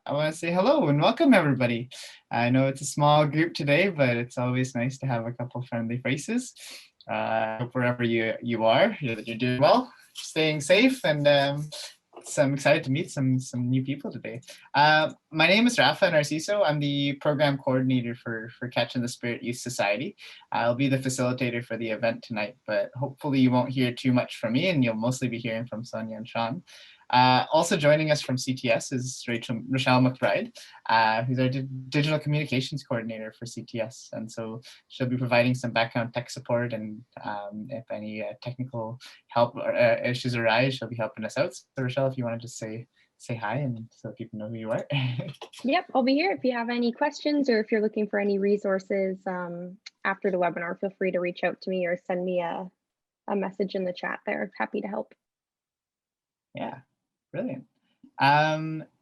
I want to say hello and welcome everybody. I know it's a small group today, but it's always nice to have a couple friendly faces. I hope wherever you are, that you're doing well, staying safe, and so I'm excited to meet some new people today. My name is Rafa Narciso. I'm the program coordinator for Catching the Spirit Youth Society. I'll be the facilitator for the event tonight, but hopefully you won't hear too much from me, and you'll mostly be hearing from Sonya and Sean. Also joining us from CTS is Rochelle McBride, who's our digital communications coordinator for CTS. And so she'll be providing some background tech support, and if any technical help or issues arise, she'll be helping us out. So Rochelle, if you want to just say hi and so people know who you are. Yep, I'll be here if you have any questions or if you're looking for any resources after the webinar. Feel free to reach out to me or send me a message in the chat there. Happy to help. Yeah. Brilliant.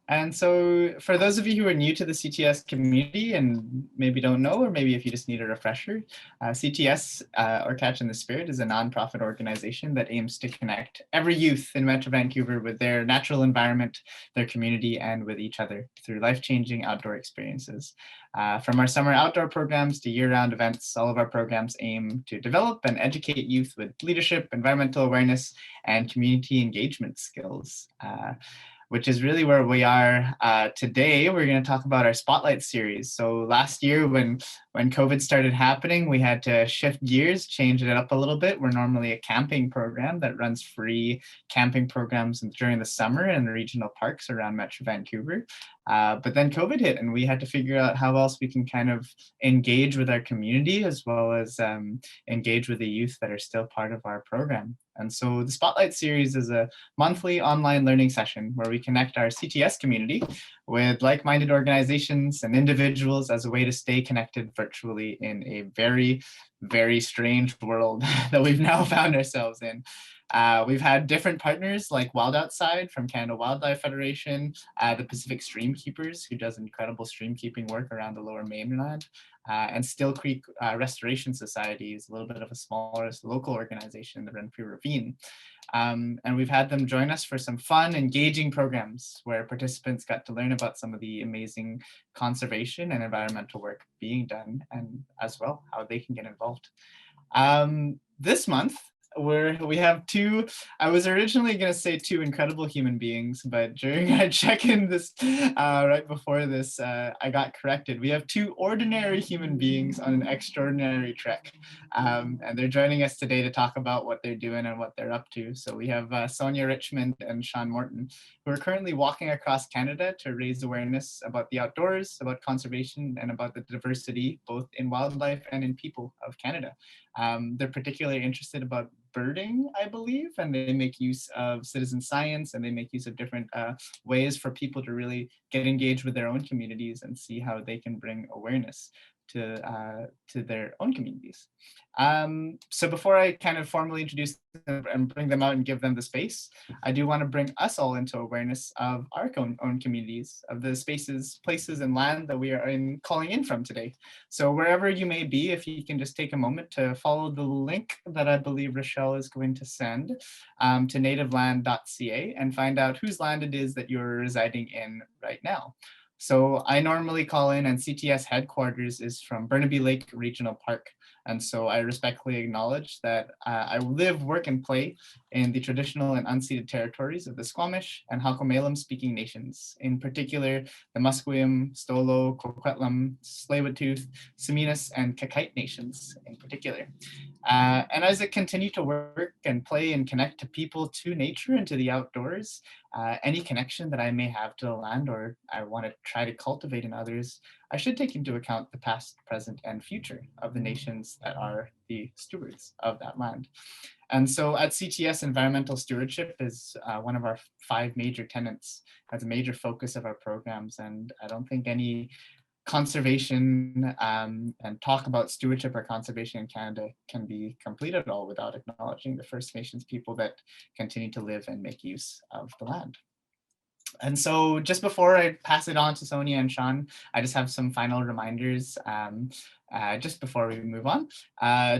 And so for those of you who are new to the CTS community and maybe don't know, or maybe if you just need a refresher, CTS, or Catching the Spirit, is a nonprofit organization that aims to connect every youth in Metro Vancouver with their natural environment, their community, and with each other through life-changing outdoor experiences. From our summer outdoor programs to year-round events, all of our programs aim to develop and educate youth with leadership, environmental awareness, and community engagement skills. Which is really where we are today. We're going to talk about our Spotlight series. So last year when COVID started happening, we had to shift gears, change it up a little bit. We're normally a camping program that runs free camping programs during the summer in the regional parks around Metro Vancouver. But then COVID hit and we had to figure out how else we can kind of engage with our community as well as engage with the youth that are still part of our program. And so the Spotlight series is a monthly online learning session where we connect our CTS community with like-minded organizations and individuals as a way to stay connected virtually in a very, very strange world that we've now found ourselves in. We've had different partners like Wild Outside from Canada Wildlife Federation, the Pacific Stream Keepers, who does incredible stream keeping work around the Lower Mainland, and Still Creek Restoration Society is a little bit of a smaller local organization in the Renfrew Ravine. And we've had them join us for some fun, engaging programs where participants got to learn about some of the amazing conservation and environmental work being done, and as well how they can get involved. This month, we have two, I was originally going to say two incredible human beings, but during our check-in this right before this, I got corrected. We have two ordinary human beings on an extraordinary trek, and they're joining us today to talk about what they're doing and what they're up to. So we have Sonya Richmond and Sean Morton, who are currently walking across Canada to raise awareness about the outdoors, about conservation, and about the diversity, both in wildlife and in people of Canada. They're particularly interested about birding, I believe, and they make use of citizen science, and they make use of different ways for people to really get engaged with their own communities and see how they can bring awareness to their own communities. So before I kind of formally introduce them and bring them out and give them the space, I do want to bring us all into awareness of our own communities, of the spaces, places, and land that we are calling in from today. So wherever you may be, if you can just take a moment to follow the link that I believe Rochelle is going to send to nativeland.ca and find out whose land it is that you're residing in right now. So I normally call in, and CTS headquarters is from Burnaby Lake Regional Park. And so I respectfully acknowledge that I live, work, and play in the traditional and unceded territories of the Squamish and Halkomelem speaking nations, in particular the Musqueam, Stolo, Coquitlam, Tsleil-Waututh, Seminis, and Kakite nations in particular. And as I continue to work and play and connect to people, to nature, and to the outdoors, any connection that I may have to the land or I want to try to cultivate in others, I should take into account the past, present, and future of the nations that are the stewards of that land. And so at CTS, environmental stewardship is one of our 5 major tenets. That's a major focus of our programs. And I don't think any conservation and talk about stewardship or conservation in Canada can be complete at all without acknowledging the First Nations people that continue to live and make use of the land. And so just before I pass it on to Sonya and Sean, I just have some final reminders just before we move on.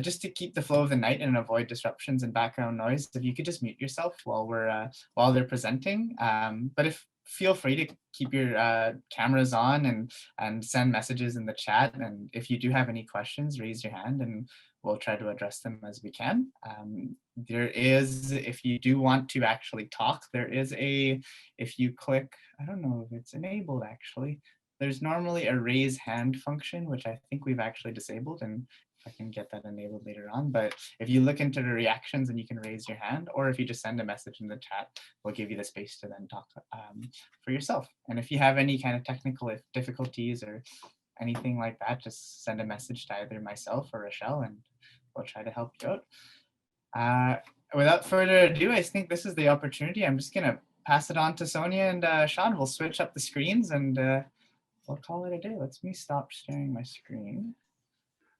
Just to keep the flow of the night and avoid disruptions and background noise, if you could just mute yourself while they're presenting. But if feel free to keep your cameras on and send messages in the chat. And if you do have any questions, raise your hand and we'll try to address them as we can. There is, if you do want to actually talk, there is if you click, I don't know if it's enabled actually, there's normally a raise hand function, which I think we've actually disabled, and I can get that enabled later on. But if you look into the reactions and you can raise your hand, or if you just send a message in the chat, we'll give you the space to then talk for yourself. And if you have any kind of technical difficulties or anything like that, just send a message to either myself or Rochelle and we'll try to help you out. Without further ado, I think this is the opportunity. I'm just gonna pass it on to Sonya and Sean. We'll switch up the screens and we'll call it a day. Let me stop sharing my screen.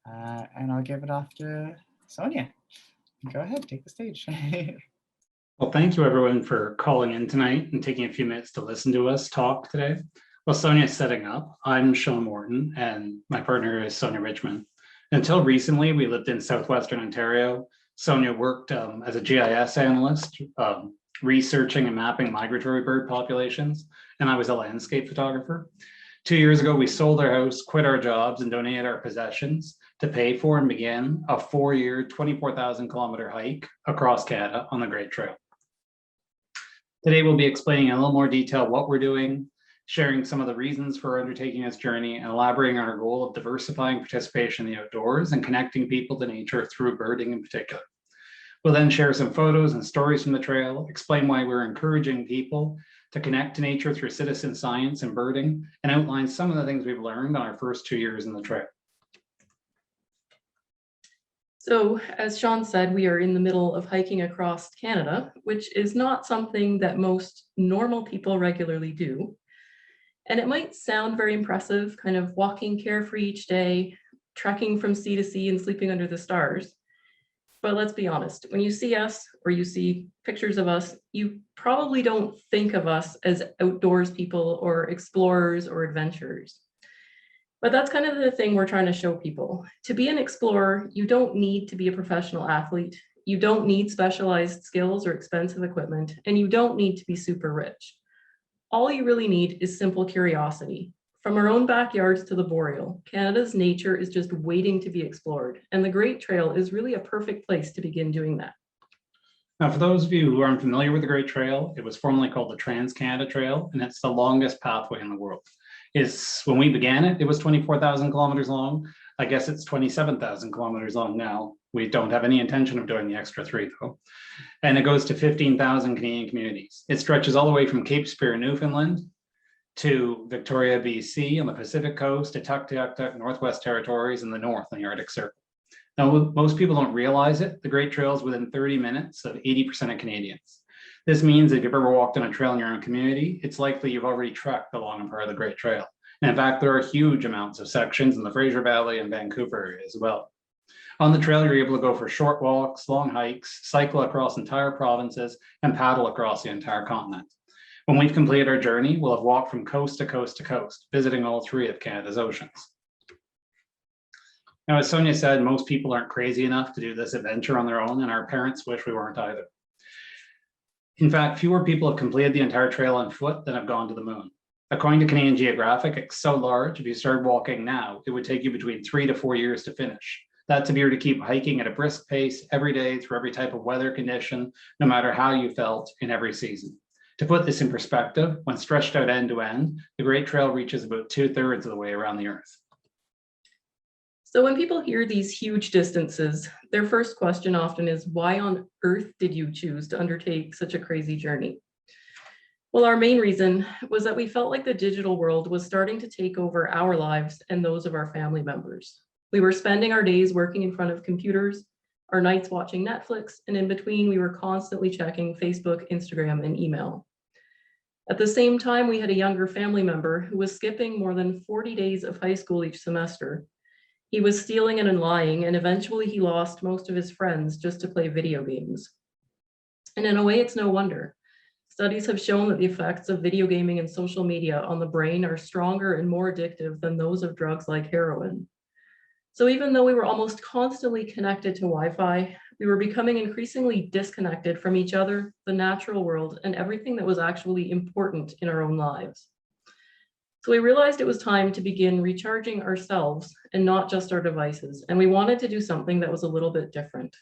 And I'll give it off to Sonya. Go ahead, take the stage. Well, thank you everyone for calling in tonight and taking a few minutes to listen to us talk today. Well, Sonya's setting up. I'm Sean Morton and my partner is Sonya Richmond. Until recently, we lived in Southwestern Ontario. Sonya worked as a GIS analyst, researching and mapping migratory bird populations, and I was a landscape photographer. 2 years ago, we sold our house, quit our jobs, and donated our possessions to pay for and begin a 4-year, 24,000 kilometer hike across Canada on the Great Trail. Today, we'll be explaining in a little more detail what we're doing, sharing some of the reasons for undertaking this journey, and elaborating on our goal of diversifying participation in the outdoors and connecting people to nature through birding in particular. We'll then share some photos and stories from the trail, explain why we're encouraging people to connect to nature through citizen science and birding, and outline some of the things we've learned on our first 2 years in the trail. So, as Sean said, we are in the middle of hiking across Canada, which is not something that most normal people regularly do. And it might sound very impressive, kind of walking carefree each day, trekking from sea to sea and sleeping under the stars. But let's be honest, when you see us or you see pictures of us, you probably don't think of us as outdoors people or explorers or adventurers. But that's kind of the thing we're trying to show people. To be an explorer, you don't need to be a professional athlete. You don't need specialized skills or expensive equipment, and you don't need to be super rich. All you really need is simple curiosity. From our own backyards to the Boreal, Canada's nature is just waiting to be explored, and the Great Trail is really a perfect place to begin doing that. Now, for those of you who aren't familiar with the Great Trail, it was formerly called the Trans-Canada Trail, and it's the longest pathway in the world. When we began it, it was 24,000 kilometers long. I guess it's 27,000 kilometers long now. We don't have any intention of doing the extra 3 though. And it goes to 15,000 Canadian communities. It stretches all the way from Cape Spear, Newfoundland, to Victoria, BC on the Pacific coast, to Tuktoyaktuk, Northwest Territories in the north on the Arctic Circle. Now, most people don't realize it. The Great Trail is within 30 minutes of 80% of Canadians. This means if you've ever walked on a trail in your own community, it's likely you've already trekked along a part of the Great Trail. And in fact, there are huge amounts of sections in the Fraser Valley and Vancouver area as well. On the trail, you're able to go for short walks, long hikes, cycle across entire provinces, and paddle across the entire continent. When we've completed our journey, we'll have walked from coast to coast to coast, visiting all 3 of Canada's oceans. Now, as Sonya said, most people aren't crazy enough to do this adventure on their own, and our parents wish we weren't either. In fact, fewer people have completed the entire trail on foot than have gone to the moon. According to Canadian Geographic, it's so large, if you started walking now, it would take you between 3 to 4 years to finish. That's if you were to keep hiking at a brisk pace every day through every type of weather condition, no matter how you felt in every season. To put this in perspective, when stretched out end to end, the Great Trail reaches about 2/3 of the way around the Earth. So when people hear these huge distances, their first question often is, why on earth did you choose to undertake such a crazy journey? Well, our main reason was that we felt like the digital world was starting to take over our lives and those of our family members. We were spending our days working in front of computers, our nights watching Netflix, and in between we were constantly checking Facebook, Instagram, and email. At the same time, we had a younger family member who was skipping more than 40 days of high school each semester. He was stealing and lying, and eventually he lost most of his friends just to play video games. And in a way, it's no wonder. Studies have shown that the effects of video gaming and social media on the brain are stronger and more addictive than those of drugs like heroin. So even though we were almost constantly connected to Wi-Fi, we were becoming increasingly disconnected from each other, the natural world, and everything that was actually important in our own lives. So we realized it was time to begin recharging ourselves and not just our devices, and we wanted to do something that was a little bit different.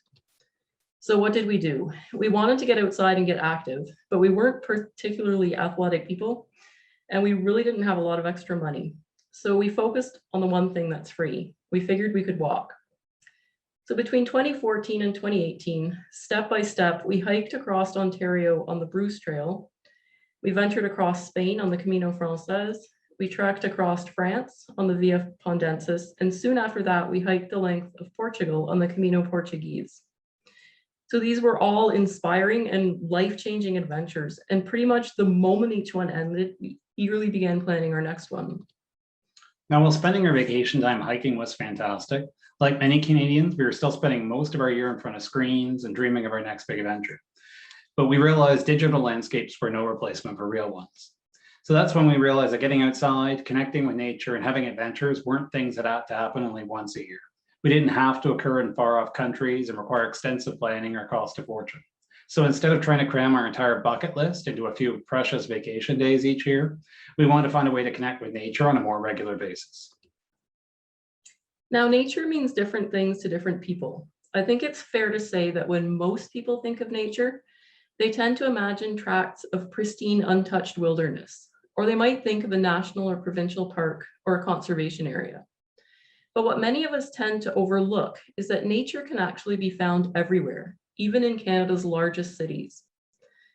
So what did we do? We wanted to get outside and get active, but we weren't particularly athletic people, and we really didn't have a lot of extra money. So we focused on the one thing that's free. We figured we could walk. So between 2014 and 2018, step by step, we hiked across Ontario on the Bruce Trail. We ventured across Spain on the Camino Francés. We trekked across France on the Via Pondensis, and soon after that, we hiked the length of Portugal on the Camino Portuguese. So these were all inspiring and life-changing adventures, and pretty much the moment each one ended, we eagerly began planning our next one. Now, while spending our vacation time hiking was fantastic, like many Canadians, we were still spending most of our year in front of screens and dreaming of our next big adventure. But we realized digital landscapes were no replacement for real ones. So that's when we realized that getting outside, connecting with nature, and having adventures weren't things that had to happen only once a year. We didn't have to occur in far-off countries and require extensive planning or cost a fortune. So instead of trying to cram our entire bucket list into a few precious vacation days each year, we wanted to find a way to connect with nature on a more regular basis. Now, nature means different things to different people. I think it's fair to say that when most people think of nature, they tend to imagine tracts of pristine, untouched wilderness, or they might think of a national or provincial park or a conservation area. But what many of us tend to overlook is that nature can actually be found everywhere, even in Canada's largest cities.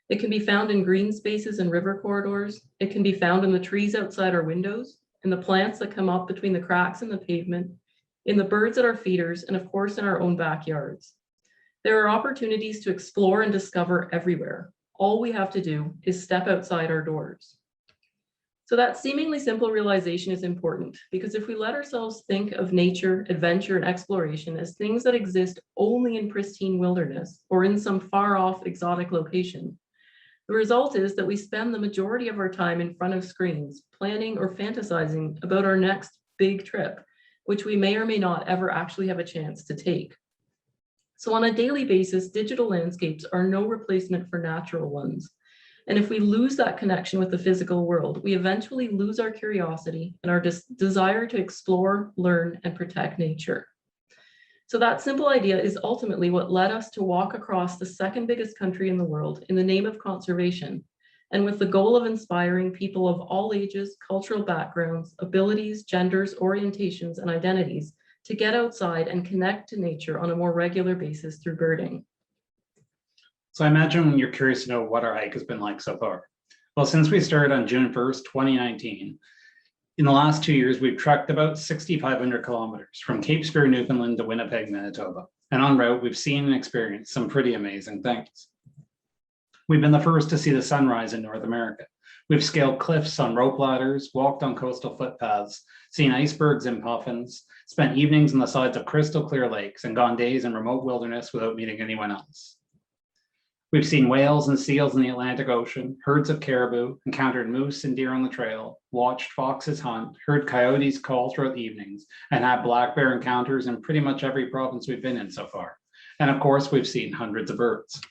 It can be found in green spaces and river corridors. It can be found in the trees outside our windows, in the plants that come up between the cracks in the pavement, in the birds at our feeders, and of course in our own backyards. There are opportunities to explore and discover everywhere. All we have to do is step outside our doors. So that seemingly simple realization is important, because if we let ourselves think of nature, adventure, and exploration as things that exist only in pristine wilderness or in some far-off exotic location, the result is that we spend the majority of our time in front of screens, planning or fantasizing about our next big trip, which we may or may not ever actually have a chance to take. So on a daily basis, digital landscapes are no replacement for natural ones. And if we lose that connection with the physical world, we eventually lose our curiosity and our desire to explore, learn, and protect nature. So that simple idea is ultimately what led us to walk across the second biggest country in the world in the name of conservation, and with the goal of inspiring people of all ages, cultural backgrounds, abilities, genders, orientations, and identities to get outside and connect to nature on a more regular basis through birding. So I imagine you're curious to know what our hike has been like so far. Well, since we started on June 1st, 2019, in the last 2 years, we've trekked about 6,500 kilometers from Cape Spear, Newfoundland to Winnipeg, Manitoba. And en route, we've seen and experienced some pretty amazing things. We've been the first to see the sunrise in North America. We've scaled cliffs on rope ladders, walked on coastal footpaths, seen icebergs and puffins, spent evenings on the sides of crystal clear lakes, and gone days in remote wilderness without meeting anyone else. We've seen whales and seals in the Atlantic Ocean, herds of caribou, encountered moose and deer on the trail, watched foxes hunt, heard coyotes call throughout the evenings, and had black bear encounters in pretty much every province we've been in so far. And of course, we've seen hundreds of birds.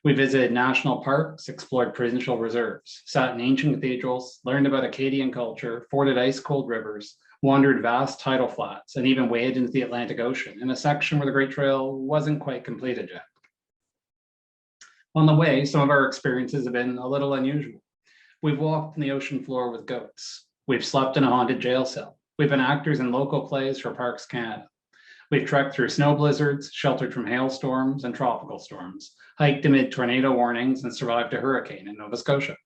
We visited national parks, explored provincial reserves, sat in ancient cathedrals, learned about Acadian culture, forded ice-cold rivers, wandered vast tidal flats, and even waded into the Atlantic Ocean in a section where the Great Trail wasn't quite completed yet. On the way, some of our experiences have been a little unusual. We've walked on the ocean floor with goats. We've slept in a haunted jail cell. We've been actors in local plays for Parks Canada. We've trekked through snow blizzards, sheltered from hailstorms and tropical storms, hiked amid tornado warnings, and survived a hurricane in Nova Scotia.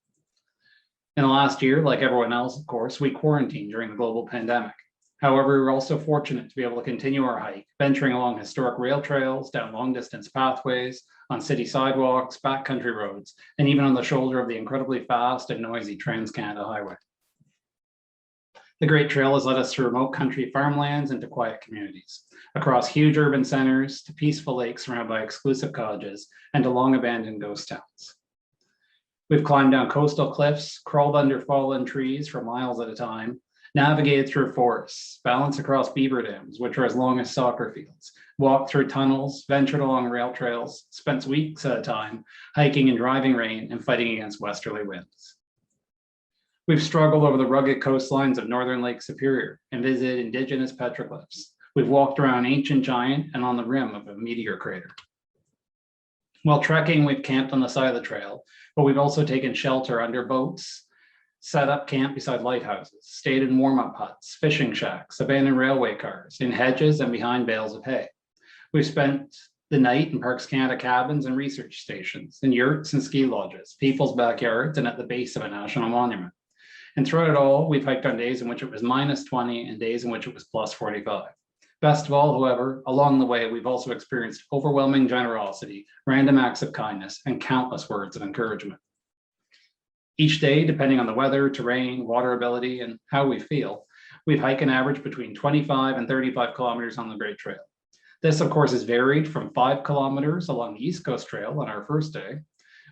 In the last year, like everyone else, of course, we quarantined during the global pandemic. However, we were also fortunate to be able to continue our hike, venturing along historic rail trails, down long-distance pathways, on city sidewalks, backcountry roads, and even on the shoulder of the incredibly fast and noisy Trans-Canada Highway. The Great Trail has led us through remote country farmlands and to quiet communities, across huge urban centers, to peaceful lakes surrounded by exclusive cottages, and to long-abandoned ghost towns. We've climbed down coastal cliffs, crawled under fallen trees for miles at a time, navigated through forests, balanced across beaver dams, which are as long as soccer fields, walked through tunnels, ventured along rail trails, spent weeks at a time hiking in driving rain and fighting against westerly winds. We've struggled over the rugged coastlines of northern Lake Superior and visited indigenous petroglyphs. We've walked around ancient giant and on the rim of a meteor crater. While trekking, we've camped on the side of the trail, but we've also taken shelter under boats, set up camp beside lighthouses, stayed in warm-up huts, fishing shacks, abandoned railway cars, in hedges and behind bales of hay. We've spent the night in Parks Canada cabins and research stations, in yurts and ski lodges, people's backyards, and at the base of a national monument. And throughout it all, we've hiked on days in which it was -20 and days in which it was +45. Best of all, however, along the way, we've also experienced overwhelming generosity, random acts of kindness, and countless words of encouragement. Each day, depending on the weather, terrain, water ability, and how we feel, we've hiked an average between 25 and 35 kilometers on the Great Trail. This, of course, is varied from 5 kilometers along the East Coast Trail on our first day,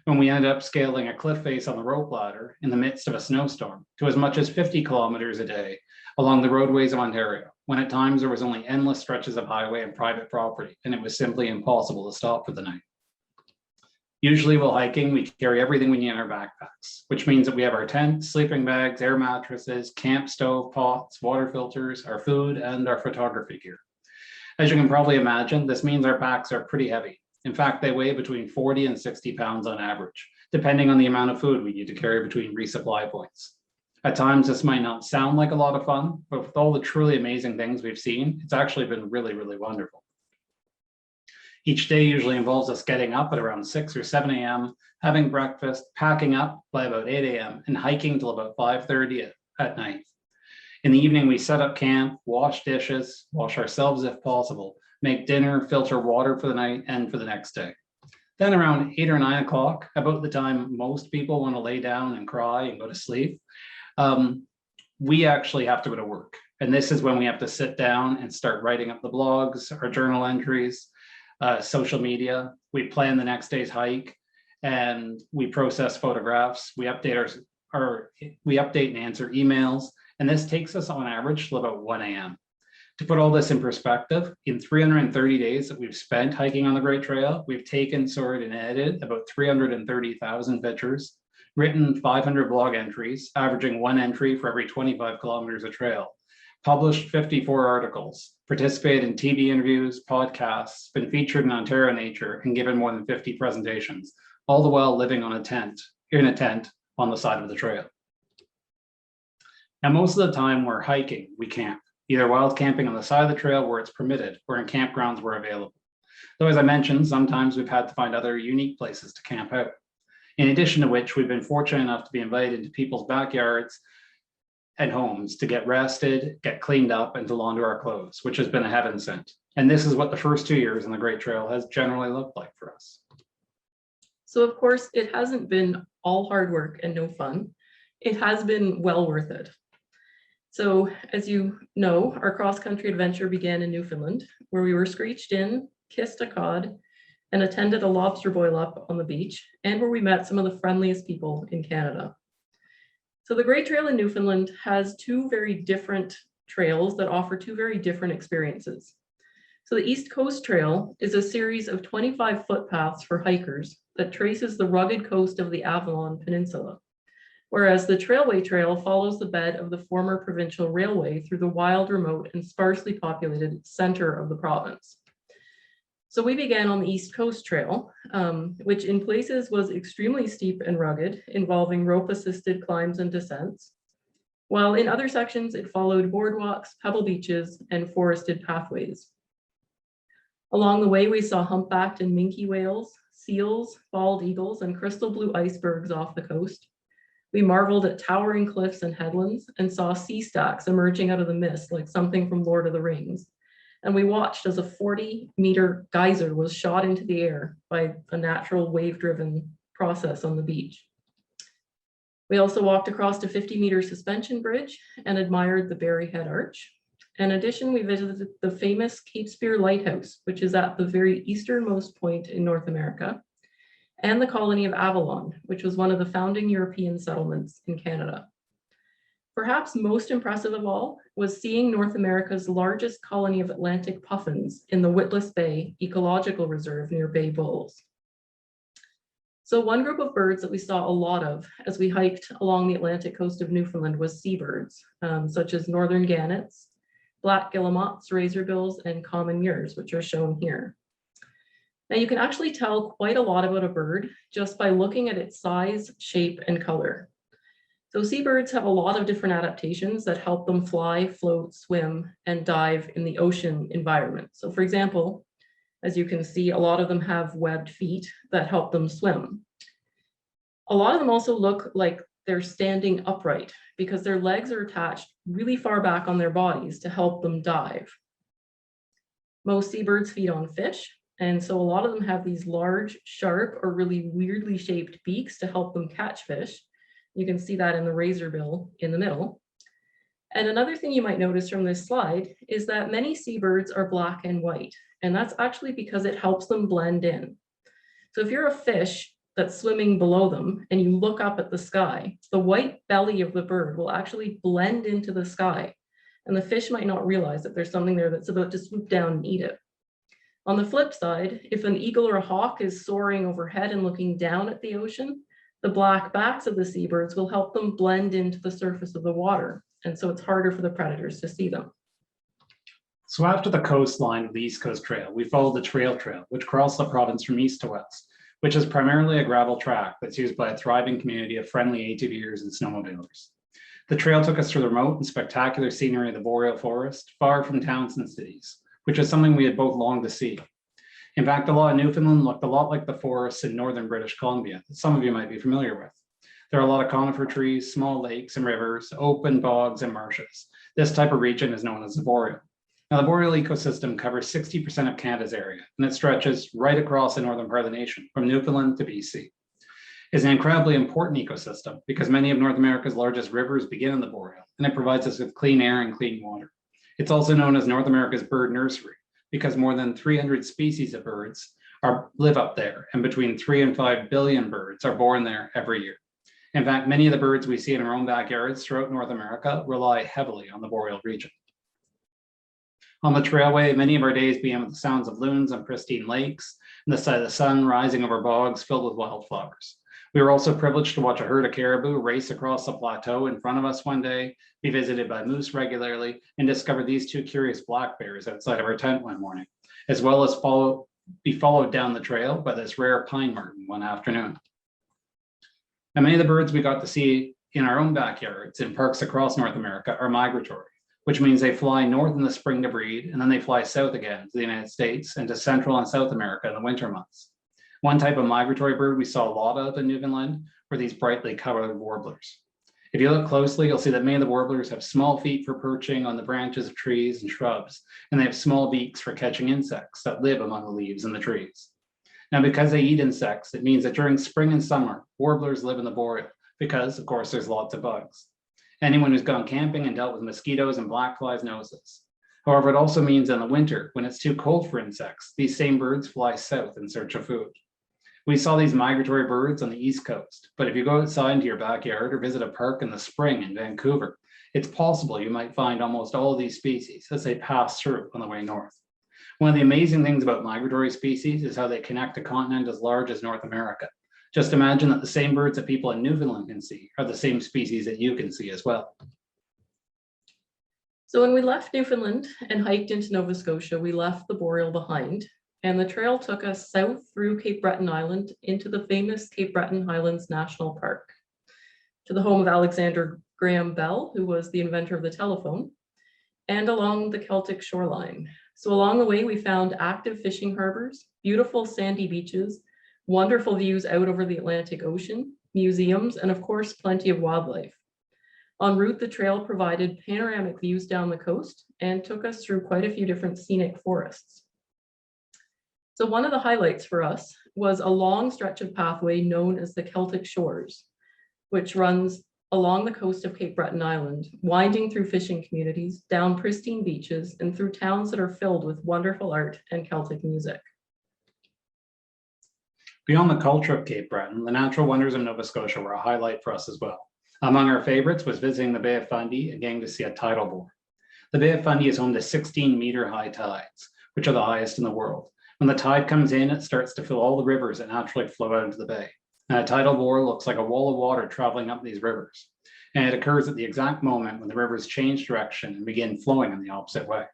when we ended up scaling a cliff face on the rope ladder in the midst of a snowstorm, to as much as 50 kilometers a day along the roadways of Ontario, when at times there was only endless stretches of highway and private property, and it was simply impossible to stop for the night. Usually while hiking, we carry everything we need in our backpacks, which means that we have our tent, sleeping bags, air mattresses, camp stove, pots, water filters, our food, and our photography gear. As you can probably imagine, this means our packs are pretty heavy. In fact, they weigh between 40 and 60 pounds on average, depending on the amount of food we need to carry between resupply points. At times, this might not sound like a lot of fun, but with all the truly amazing things we've seen, it's actually been really, really wonderful. Each day usually involves us getting up at around 6 or 7 a.m., having breakfast, packing up by about 8 a.m., and hiking till about 5:30 at night. In the evening, we set up camp, wash dishes, wash ourselves if possible, make dinner, filter water for the night and for the next day. Then around 8 or 9 o'clock, about the time most people want to lay down and cry and go to sleep, we actually have to go to work. And this is when we have to sit down and start writing up the blogs, our journal entries, social media. We plan the next day's hike and we process photographs. We update and answer emails. And this takes us on average till about 1 a.m. To put all this in perspective, in 330 days that we've spent hiking on the Great Trail, we've taken, sorted, and edited about 330,000 pictures, written 500 blog entries, averaging 1 entry for every 25 kilometers of trail, published 54 articles, participated in TV interviews, podcasts, been featured in Ontario Nature, and given more than 50 presentations, all the while living in a tent on the side of the trail. Now, most of the time we're hiking, we camp, either wild camping on the side of the trail where it's permitted or in campgrounds where available. Though, as I mentioned, sometimes we've had to find other unique places to camp out. In addition to which, we've been fortunate enough to be invited into people's backyards and homes to get rested, get cleaned up, and to launder our clothes, which has been a heaven sent. And this is what the first 2 years on the Great Trail has generally looked like for us. So of course, it hasn't been all hard work and no fun. It has been well worth it. So as you know, our cross-country adventure began in Newfoundland, where we were screeched in, kissed a cod, and attended a lobster boil up on the beach, and where we met some of the friendliest people in Canada. So the Great Trail in Newfoundland has 2 very different trails that offer 2 very different experiences. So the East Coast Trail is a series of 25 footpaths for hikers that traces the rugged coast of the Avalon Peninsula, whereas the Trailway Trail follows the bed of the former provincial railway through the wild, remote, and sparsely populated center of the province. So we began on the East Coast Trail, which in places was extremely steep and rugged, involving rope-assisted climbs and descents, while in other sections it followed boardwalks, pebble beaches, and forested pathways. Along the way, we saw humpbacked and minke whales, seals, bald eagles, and crystal blue icebergs off the coast. We marveled at towering cliffs and headlands and saw sea stacks emerging out of the mist like something from Lord of the Rings. And we watched as a 40-meter geyser was shot into the air by a natural wave-driven process on the beach. We also walked across a 50-meter suspension bridge and admired the Barry Head Arch. In addition, we visited the famous Cape Spear Lighthouse, which is at the very easternmost point in North America, and the colony of Avalon, which was one of the founding European settlements in Canada. Perhaps most impressive of all was seeing North America's largest colony of Atlantic puffins in the Witless Bay Ecological Reserve near Bay Bulls. So one group of birds that we saw a lot of as we hiked along the Atlantic coast of Newfoundland was seabirds, such as northern gannets, black guillemots, razorbills, and common mures, which are shown here. Now you can actually tell quite a lot about a bird just by looking at its size, shape, and color. So seabirds have a lot of different adaptations that help them fly, float, swim, and dive in the ocean environment. So for example, as you can see, a lot of them have webbed feet that help them swim. A lot of them also look like they're standing upright because their legs are attached really far back on their bodies to help them dive. Most seabirds feed on fish, and so a lot of them have these large, sharp, or really weirdly shaped beaks to help them catch fish. You can see that in the razorbill in the middle. And another thing you might notice from this slide is that many seabirds are black and white, and that's actually because it helps them blend in. So if you're a fish that's swimming below them and you look up at the sky, the white belly of the bird will actually blend into the sky, and the fish might not realize that there's something there that's about to swoop down and eat it. On the flip side, if an eagle or a hawk is soaring overhead and looking down at the ocean, the black backs of the seabirds will help them blend into the surface of the water, and so it's harder for the predators to see them. So after the coastline of the East Coast Trail, we followed the Railtrail, which crosses the province from east to west, which is primarily a gravel track that's used by a thriving community of friendly ATVers and snowmobilers. The trail took us through the remote and spectacular scenery of the Boreal forest, far from towns and cities, which is something we had both longed to see. In fact, a lot of Newfoundland looked a lot like the forests in northern British Columbia that some of you might be familiar with. There are a lot of conifer trees, small lakes and rivers, open bogs and marshes. This type of region is known as the Boreal. Now, the Boreal ecosystem covers 60% of Canada's area, and it stretches right across the northern part of the nation, from Newfoundland to BC. It's an incredibly important ecosystem because many of North America's largest rivers begin in the Boreal, and it provides us with clean air and clean water. It's also known as North America's bird nursery because more than 300 species of birds live up there, and between 3 and 5 billion birds are born there every year. In fact, many of the birds we see in our own backyards throughout North America rely heavily on the Boreal region. On the trailway, many of our days began with the sounds of loons on pristine lakes and the sight of the sun rising over bogs filled with wildflowers. We were also privileged to watch a herd of caribou race across the plateau in front of us one day, be visited by moose regularly, and discover these two curious black bears outside of our tent one morning, as well as be followed down the trail by this rare pine marten one afternoon. And many of the birds we got to see in our own backyards in parks across North America are migratory, which means they fly north in the spring to breed, and then they fly south again to the United States and to Central and South America in the winter months. One type of migratory bird we saw a lot of in Newfoundland were these brightly colored warblers. If you look closely, you'll see that many of the warblers have small feet for perching on the branches of trees and shrubs, and they have small beaks for catching insects that live among the leaves in the trees. Now, because they eat insects, it means that during spring and summer, warblers live in the Boreal because, of course, there's lots of bugs. Anyone who's gone camping and dealt with mosquitoes and black flies knows this. However, it also means in the winter, when it's too cold for insects, these same birds fly south in search of food. We saw these migratory birds on the East Coast, but if you go outside into your backyard or visit a park in the spring in Vancouver, it's possible you might find almost all of these species as they pass through on the way north. One of the amazing things about migratory species is how they connect a continent as large as North America. Just imagine that the same birds that people in Newfoundland can see are the same species that you can see as well. So when we left Newfoundland and hiked into Nova Scotia, we left the Boreal behind, and the trail took us south through Cape Breton Island into the famous Cape Breton Highlands National Park, to the home of Alexander Graham Bell, who was the inventor of the telephone, and along the Celtic shoreline. So along the way, we found active fishing harbors, beautiful sandy beaches, wonderful views out over the Atlantic Ocean, museums, and of course, plenty of wildlife. En route, the trail provided panoramic views down the coast and took us through quite a few different scenic forests. So one of the highlights for us was a long stretch of pathway known as the Celtic Shores, which runs along the coast of Cape Breton Island, winding through fishing communities, down pristine beaches, and through towns that are filled with wonderful art and Celtic music. Beyond the culture of Cape Breton, the natural wonders of Nova Scotia were a highlight for us as well. Among our favorites was visiting the Bay of Fundy and getting to see a tidal bore. The Bay of Fundy is home to 16-meter high tides, which are the highest in the world. When the tide comes in, it starts to fill all the rivers that naturally flow out into the bay. And a tidal bore looks like a wall of water traveling up these rivers. And it occurs at the exact moment when the rivers change direction and begin flowing in the opposite way.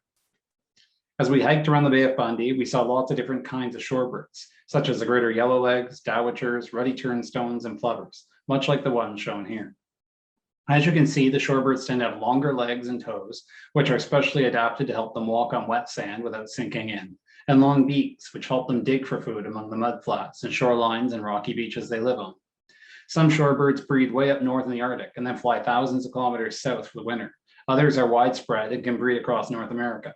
As we hiked around the Bay of Fundy, we saw lots of different kinds of shorebirds, such as the greater yellowlegs, dowitchers, ruddy turnstones, and plovers, much like the ones shown here. As you can see, the shorebirds tend to have longer legs and toes, which are specially adapted to help them walk on wet sand without sinking in, and long beaks, which help them dig for food among the mud flats and shorelines and rocky beaches they live on. Some shorebirds breed way up north in the Arctic and then fly thousands of kilometers south for the winter. Others are widespread and can breed across North America.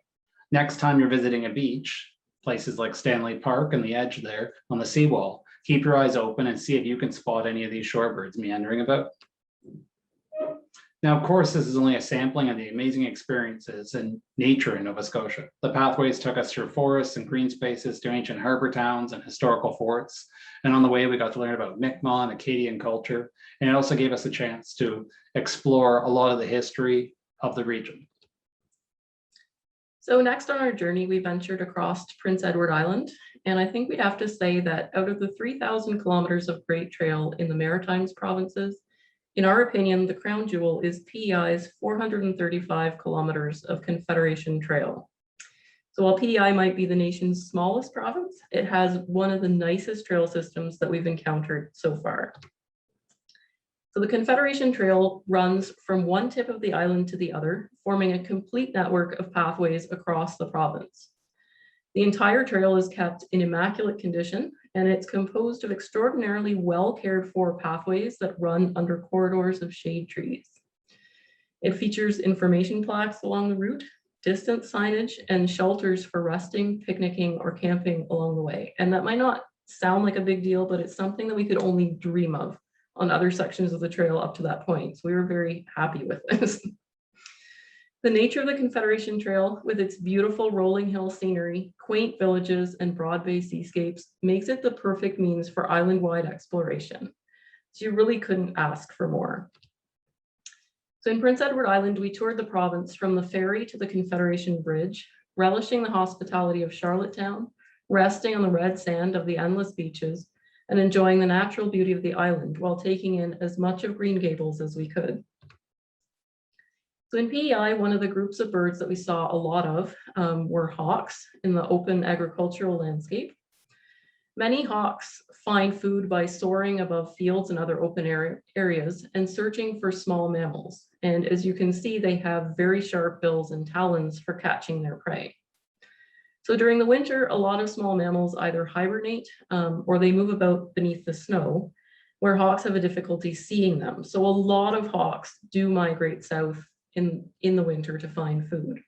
Next time you're visiting a beach, places like Stanley Park and the edge there on the seawall, keep your eyes open and see if you can spot any of these shorebirds meandering about. Now, of course, this is only a sampling of the amazing experiences in nature in Nova Scotia. The pathways took us through forests and green spaces to ancient harbor towns and historical forts. And on the way, we got to learn about Mi'kmaq and Acadian culture. And it also gave us a chance to explore a lot of the history of the region. So next on our journey, we ventured across to Prince Edward Island. And I think we'd have to say that out of the 3,000 kilometers of Great Trail in the Maritimes provinces, in our opinion, the crown jewel is PEI's 435 kilometers of Confederation Trail. So while PEI might be the nation's smallest province, it has one of the nicest trail systems that we've encountered so far. So the Confederation Trail runs from one tip of the island to the other, forming a complete network of pathways across the province. The entire trail is kept in immaculate condition, and it's composed of extraordinarily well cared for pathways that run under corridors of shade trees. It features information plaques along the route, distance signage, and shelters for resting, picnicking, or camping along the way. And that might not sound like a big deal, but it's something that we could only dream of on other sections of the trail up to that point. So we were very happy with this. The nature of the Confederation Trail, with its beautiful rolling hill scenery, quaint villages, and broad bay seascapes, makes it the perfect means for island-wide exploration. So you really couldn't ask for more. So in Prince Edward Island, we toured the province from the ferry to the Confederation Bridge, relishing the hospitality of Charlottetown, resting on the red sand of the endless beaches, and enjoying the natural beauty of the island while taking in as much of Green Gables as we could. So in PEI, one of the groups of birds that we saw a lot of were hawks in the open agricultural landscape. Many hawks find food by soaring above fields and other open areas and searching for small mammals. And as you can see, they have very sharp bills and talons for catching their prey. So during the winter, a lot of small mammals either hibernate or they move about beneath the snow, where hawks have a difficulty seeing them. So a lot of hawks do migrate south in the winter to find food.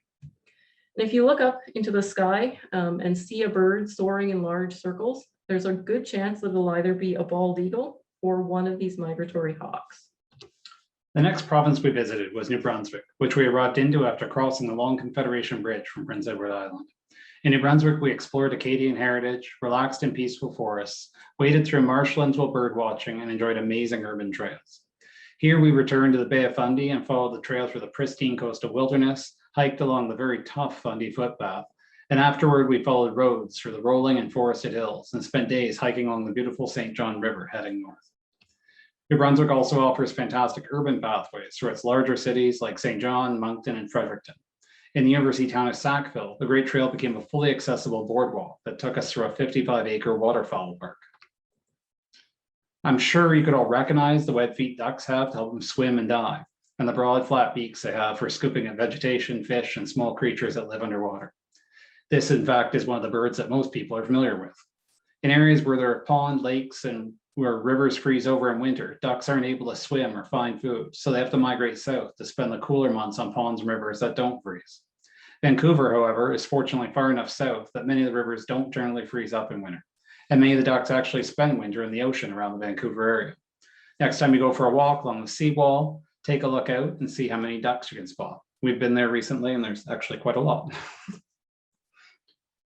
And if you look up into the sky and see a bird soaring in large circles, there's a good chance that it'll either be a bald eagle or one of these migratory hawks. The next province we visited was New Brunswick, which we arrived into after crossing the long Confederation Bridge from Prince Edward Island. In New Brunswick, we explored Acadian heritage, relaxed in peaceful forests, waded through marshlands while bird watching, and enjoyed amazing urban trails. Here we returned to the Bay of Fundy and followed the trail through the pristine coastal wilderness, hiked along the very tough Fundy footpath, and afterward we followed roads through the rolling and forested hills and spent days hiking along the beautiful St. John River heading north. New Brunswick also offers fantastic urban pathways through its larger cities like St. John, Moncton, and Fredericton. In the university town of Sackville, the Great Trail became a fully accessible boardwalk that took us through a 55-acre waterfowl park. I'm sure you could all recognize the web feet ducks have to help them swim and dive, and the broad flat beaks they have for scooping at vegetation, fish, and small creatures that live underwater. This, in fact, is one of the birds that most people are familiar with. In areas where there are pond, lakes, and where rivers freeze over in winter, ducks aren't able to swim or find food, so they have to migrate south to spend the cooler months on ponds and rivers that don't freeze. Vancouver, however, is fortunately far enough south that many of the rivers don't generally freeze up in winter, and many of the ducks actually spend winter in the ocean around the Vancouver area. Next time you go for a walk along the seawall, take a look out and see how many ducks you can spot. We've been there recently and there's actually quite a lot.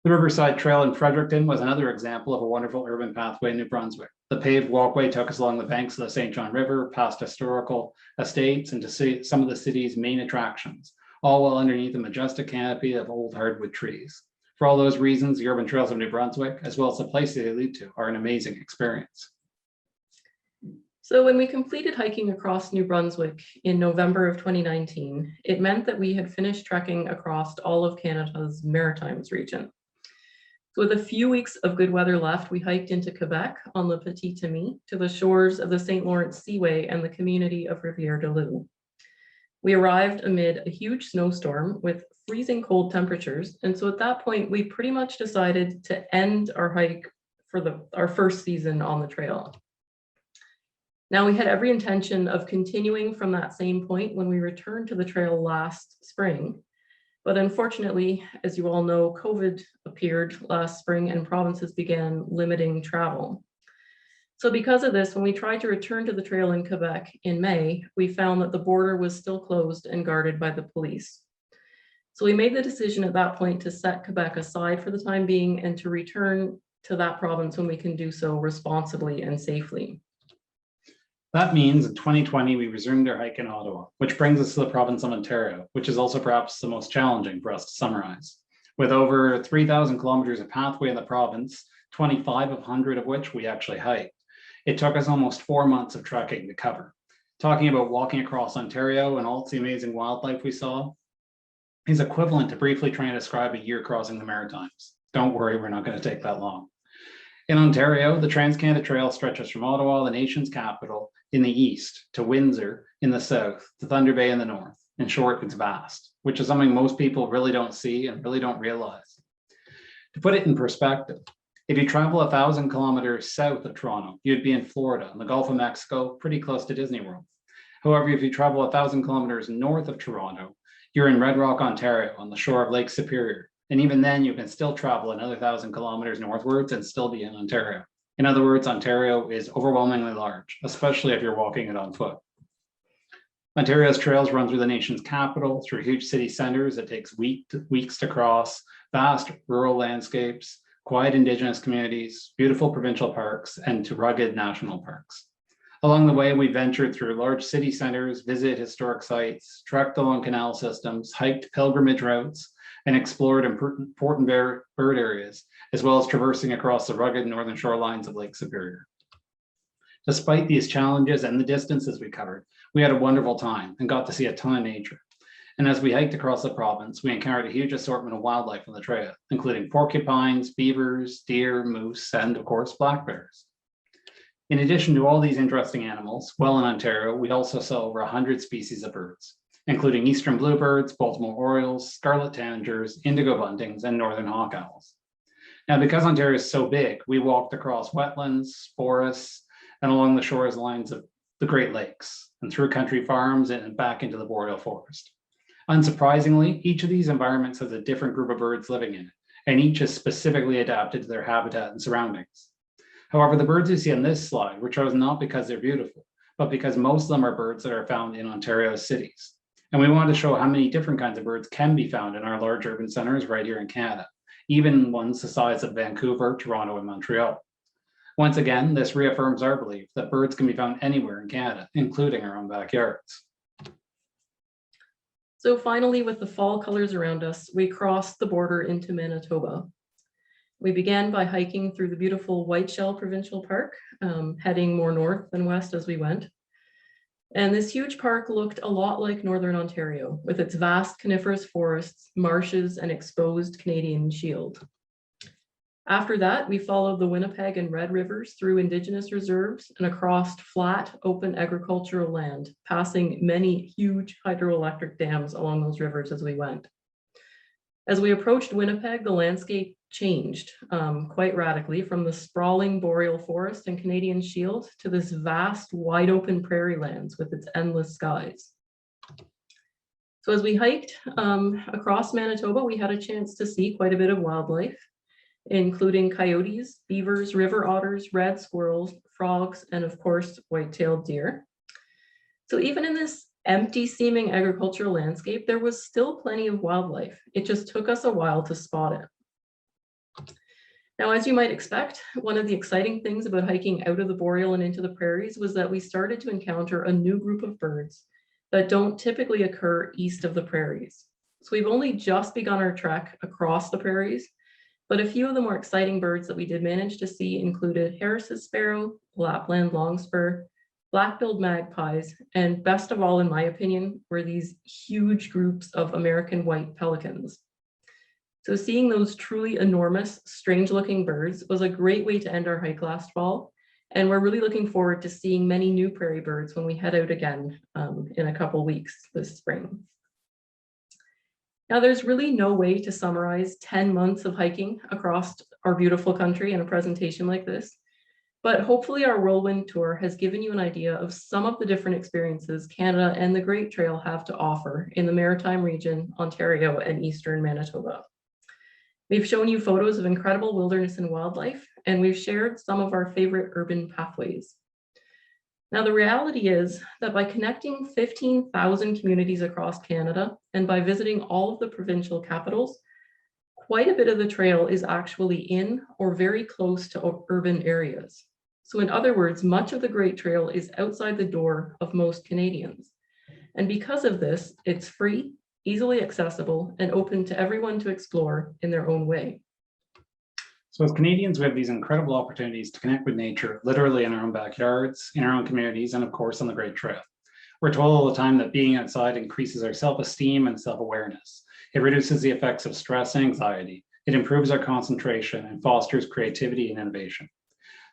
The Riverside Trail in Fredericton was another example of a wonderful urban pathway in New Brunswick. The paved walkway took us along the banks of the St. John River, past historical estates, and to see some of the city's main attractions, all while underneath a majestic canopy of old hardwood trees. For all those reasons, the urban trails of New Brunswick, as well as the places they lead to, are an amazing experience. So when we completed hiking across New Brunswick in November of 2019, it meant that we had finished trekking across all of Canada's Maritimes region. So with a few weeks of good weather left, we hiked into Quebec on the Petite Amie to the shores of the St. Lawrence Seaway and the community of Rivière-du-Loup. We arrived amid a huge snowstorm with freezing cold temperatures. And so at that point, we pretty much decided to end our hike for our first season on the trail. Now, we had every intention of continuing from that same point when we returned to the trail last spring. But unfortunately, as you all know, COVID appeared last spring and provinces began limiting travel. So because of this, when we tried to return to the trail in Quebec in May, we found that the border was still closed and guarded by the police. So we made the decision at that point to set Quebec aside for the time being and to return to that province when we can do so responsibly and safely. That means in 2020, we resumed our hike in Ottawa, which brings us to the province of Ontario, which is also perhaps the most challenging for us to summarize. With over 3,000 kilometers of pathway in the province, 2,500 of which we actually hiked, it took us almost 4 months of trekking to cover. Talking about walking across Ontario and all the amazing wildlife we saw is equivalent to briefly trying to describe a year crossing the Maritimes. Don't worry, we're not going to take that long. In Ontario, the Trans-Canada Trail stretches from Ottawa, the nation's capital, in the east, to Windsor in the south, to Thunder Bay in the north. In short, it's vast, which is something most people really don't see and really don't realize. To put it in perspective, if you travel 1,000 kilometers south of Toronto, you'd be in Florida, in the Gulf of Mexico, pretty close to Disney World. However, if you travel 1,000 kilometers north of Toronto, you're in Red Rock, Ontario, on the shore of Lake Superior. And even then, you can still travel another 1,000 kilometers northwards and still be in Ontario. In other words, Ontario is overwhelmingly large, especially if you're walking it on foot. Ontario's trails run through the nation's capital, through huge city centers that takes weeks to cross, vast rural landscapes, quiet Indigenous communities, beautiful provincial parks, and to rugged national parks. Along the way, we ventured through large city centers, visited historic sites, trekked along canal systems, hiked pilgrimage routes, and explored important bird areas, as well as traversing across the rugged northern shorelines of Lake Superior. Despite these challenges and the distances we covered, we had a wonderful time and got to see a ton of nature. And as we hiked across the province, we encountered a huge assortment of wildlife on the trail, including porcupines, beavers, deer, moose, and of course, black bears. In addition to all these interesting animals, well in Ontario, we also saw over 100 species of birds, including eastern bluebirds, Baltimore orioles, scarlet tanagers, indigo buntings, and northern hawk owls. Now, because Ontario is so big, we walked across wetlands, forests, and along the shores lines of the Great Lakes, and through country farms and back into the Boreal forest. Unsurprisingly, each of these environments has a different group of birds living in it, and each is specifically adapted to their habitat and surroundings. However, the birds you see on this slide were chosen not because they're beautiful, but because most of them are birds that are found in Ontario's cities. And we wanted to show how many different kinds of birds can be found in our large urban centers right here in Canada, even ones the size of Vancouver, Toronto, and Montreal. Once again, this reaffirms our belief that birds can be found anywhere in Canada, including our own backyards. So finally, with the fall colors around us, we crossed the border into Manitoba. We began by hiking through the beautiful Whiteshell Provincial Park, heading more north than west as we went. And this huge park looked a lot like Northern Ontario, with its vast coniferous forests, marshes, and exposed Canadian Shield. After that, we followed the Winnipeg and Red Rivers through Indigenous reserves and across flat, open agricultural land, passing many huge hydroelectric dams along those rivers as we went. As we approached Winnipeg, the landscape changed quite radically from the sprawling boreal forest and Canadian Shield to this vast, wide open prairie lands with its endless skies. So as we hiked across Manitoba, we had a chance to see quite a bit of wildlife, including coyotes, beavers, river otters, red squirrels, frogs, and of course, white-tailed deer. So even in this empty seeming agricultural landscape, there was still plenty of wildlife. It just took us a while to spot it. Now, as you might expect, one of the exciting things about hiking out of the Boreal and into the prairies was that we started to encounter a new group of birds that don't typically occur east of the prairies. So we've only just begun our trek across the prairies, but a few of the more exciting birds that we did manage to see included Harris's sparrow, Lapland longspur, black-billed magpies, and best of all, in my opinion, were these huge groups of American white pelicans. So seeing those truly enormous, strange-looking birds was a great way to end our hike last fall, and we're really looking forward to seeing many new prairie birds when we head out again in a couple weeks this spring. Now, there's really no way to summarize 10 months of hiking across our beautiful country in a presentation like this, but hopefully our whirlwind tour has given you an idea of some of the different experiences Canada and the Great Trail have to offer in the Maritime region, Ontario, and Eastern Manitoba. We've shown you photos of incredible wilderness and wildlife, and we've shared some of our favorite urban pathways. Now, the reality is that by connecting 15,000 communities across Canada and by visiting all of the provincial capitals, quite a bit of the trail is actually in or very close to urban areas. So in other words, much of the Great Trail is outside the door of most Canadians. And because of this, it's free, easily accessible, and open to everyone to explore in their own way. So as Canadians, we have these incredible opportunities to connect with nature, literally in our own backyards, in our own communities, and of course on the Great Trail. We're told all the time that being outside increases our self-esteem and self-awareness. It reduces the effects of stress and anxiety. It improves our concentration and fosters creativity and innovation.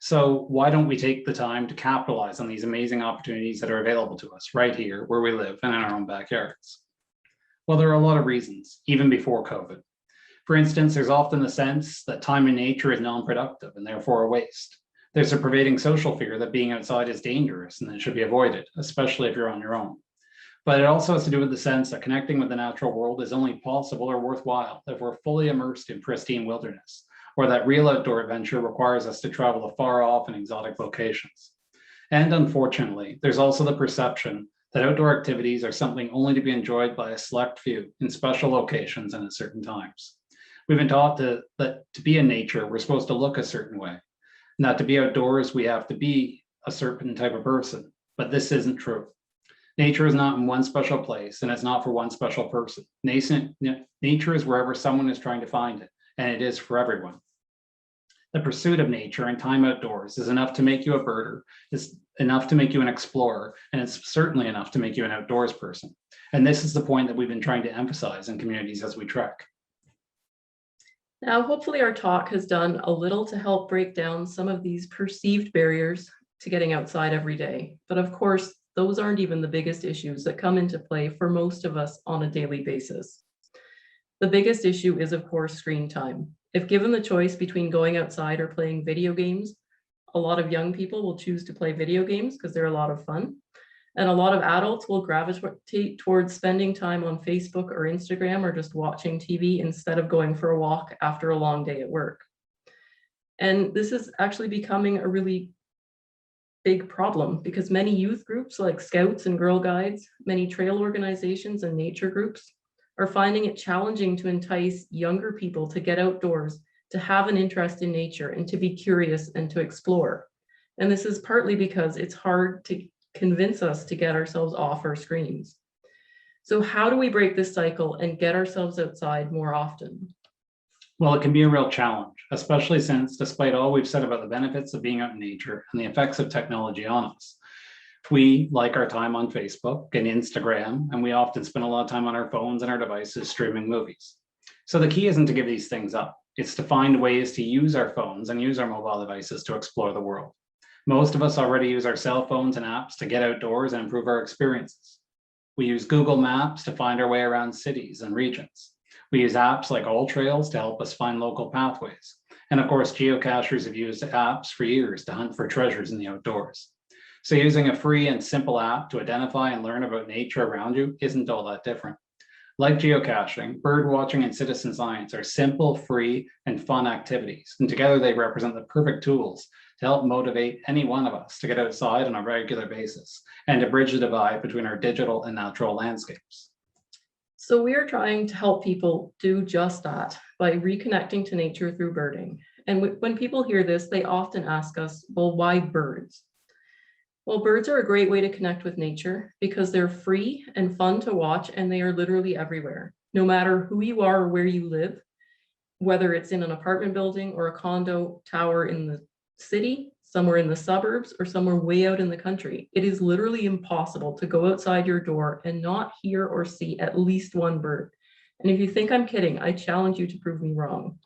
So why don't we take the time to capitalize on these amazing opportunities that are available to us right here where we live and in our own backyards? Well, there are a lot of reasons, even before COVID. For instance, there's often the sense that time in nature is non-productive and therefore a waste. There's a pervading social fear that being outside is dangerous and it should be avoided, especially if you're on your own. But it also has to do with the sense that connecting with the natural world is only possible or worthwhile if we're fully immersed in pristine wilderness, or that real outdoor adventure requires us to travel to far off and exotic locations. And unfortunately, there's also the perception that outdoor activities are something only to be enjoyed by a select few in special locations and at certain times. We've been taught that to be in nature, we're supposed to look a certain way, and that to be outdoors, we have to be a certain type of person, but this isn't true. Nature is not in one special place, and it's not for one special person. Nature is wherever someone is trying to find it, and it is for everyone. The pursuit of nature and time outdoors is enough to make you a birder, it's enough to make you an explorer, and it's certainly enough to make you an outdoors person. And this is the point that we've been trying to emphasize in communities as we trek. Now, hopefully our talk has done a little to help break down some of these perceived barriers to getting outside every day. But of course, those aren't even the biggest issues that come into play for most of us on a daily basis. The biggest issue is, of course, screen time. If given the choice between going outside or playing video games, a lot of young people will choose to play video games because they're a lot of fun. And a lot of adults will gravitate towards spending time on Facebook or Instagram or just watching TV instead of going for a walk after a long day at work. And this is actually becoming a really big problem because many youth groups like Scouts and Girl Guides, many trail organizations and nature groups are finding it challenging to entice younger people to get outdoors, to have an interest in nature and to be curious and to explore. And this is partly because it's hard to convince us to get ourselves off our screens. So how do we break this cycle and get ourselves outside more often? Well, it can be a real challenge, especially since despite all we've said about the benefits of being out in nature and the effects of technology on us, we like our time on Facebook and Instagram, and we often spend a lot of time on our phones and our devices streaming movies. So the key isn't to give these things up. It's to find ways to use our phones and use our mobile devices to explore the world. Most of us already use our cell phones and apps to get outdoors and improve our experiences. We use Google Maps to find our way around cities and regions. We use apps like AllTrails to help us find local pathways. And of course, geocachers have used apps for years to hunt for treasures in the outdoors. So using a free and simple app to identify and learn about nature around you isn't all that different. Like geocaching, bird watching and citizen science are simple, free, and fun activities. And together they represent the perfect tools to help motivate any one of us to get outside on a regular basis and to bridge the divide between our digital and natural landscapes. So we are trying to help people do just that by reconnecting to nature through birding. And when people hear this, they often ask us, well, why birds? Well, birds are a great way to connect with nature because they're free and fun to watch, and they are literally everywhere. No matter who you are or where you live, whether it's in an apartment building or a condo tower in the city, somewhere in the suburbs, or somewhere way out in the country, it is literally impossible to go outside your door and not hear or see at least one bird. And if you think I'm kidding, I challenge you to prove me wrong.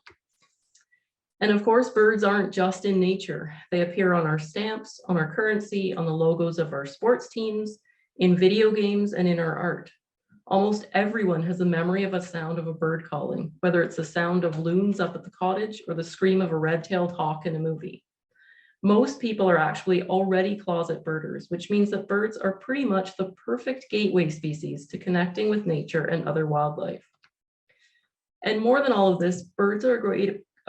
And of course, birds aren't just in nature. They appear on our stamps, on our currency, on the logos of our sports teams, in video games, and in our art. Almost everyone has a memory of a sound of a bird calling, whether it's the sound of loons up at the cottage or the scream of a red-tailed hawk in a movie. Most people are actually already closet birders, which means that birds are pretty much the perfect gateway species to connecting with nature and other wildlife. And more than all of this, birds are a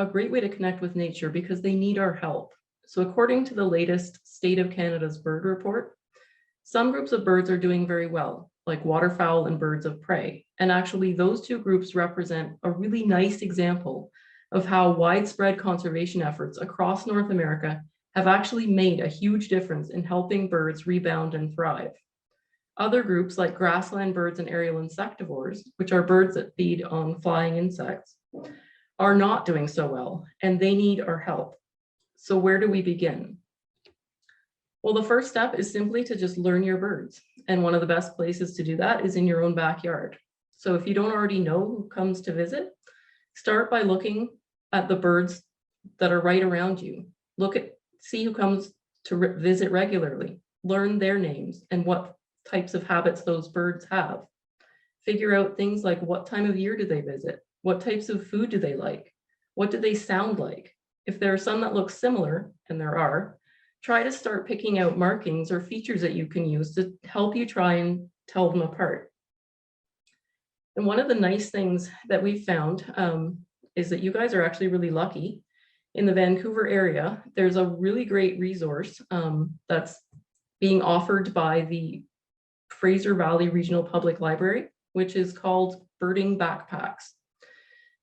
great way to connect with nature because they need our help. So according to the latest State of Canada's Bird Report, some groups of birds are doing very well, like waterfowl and birds of prey. And actually those two groups represent a really nice example of how widespread conservation efforts across North America have actually made a huge difference in helping birds rebound and thrive. Other groups like grassland birds and aerial insectivores, which are birds that feed on flying insects, are not doing so well, and they need our help. So where do we begin? Well, the first step is simply to just learn your birds. And one of the best places to do that is in your own backyard. So if you don't already know who comes to visit, start by looking at the birds that are right around you. See who comes to visit regularly, learn their names and what types of habits those birds have. Figure out things like what time of year do they visit? What types of food do they like? What do they sound like? If there are some that look similar, and there are, try to start picking out markings or features that you can use to help you try and tell them apart. And one of the nice things that we've found is that you guys are actually really lucky. In the Vancouver area, there's a really great resource that's being offered by the Fraser Valley Regional Public Library, which is called Birding Backpacks.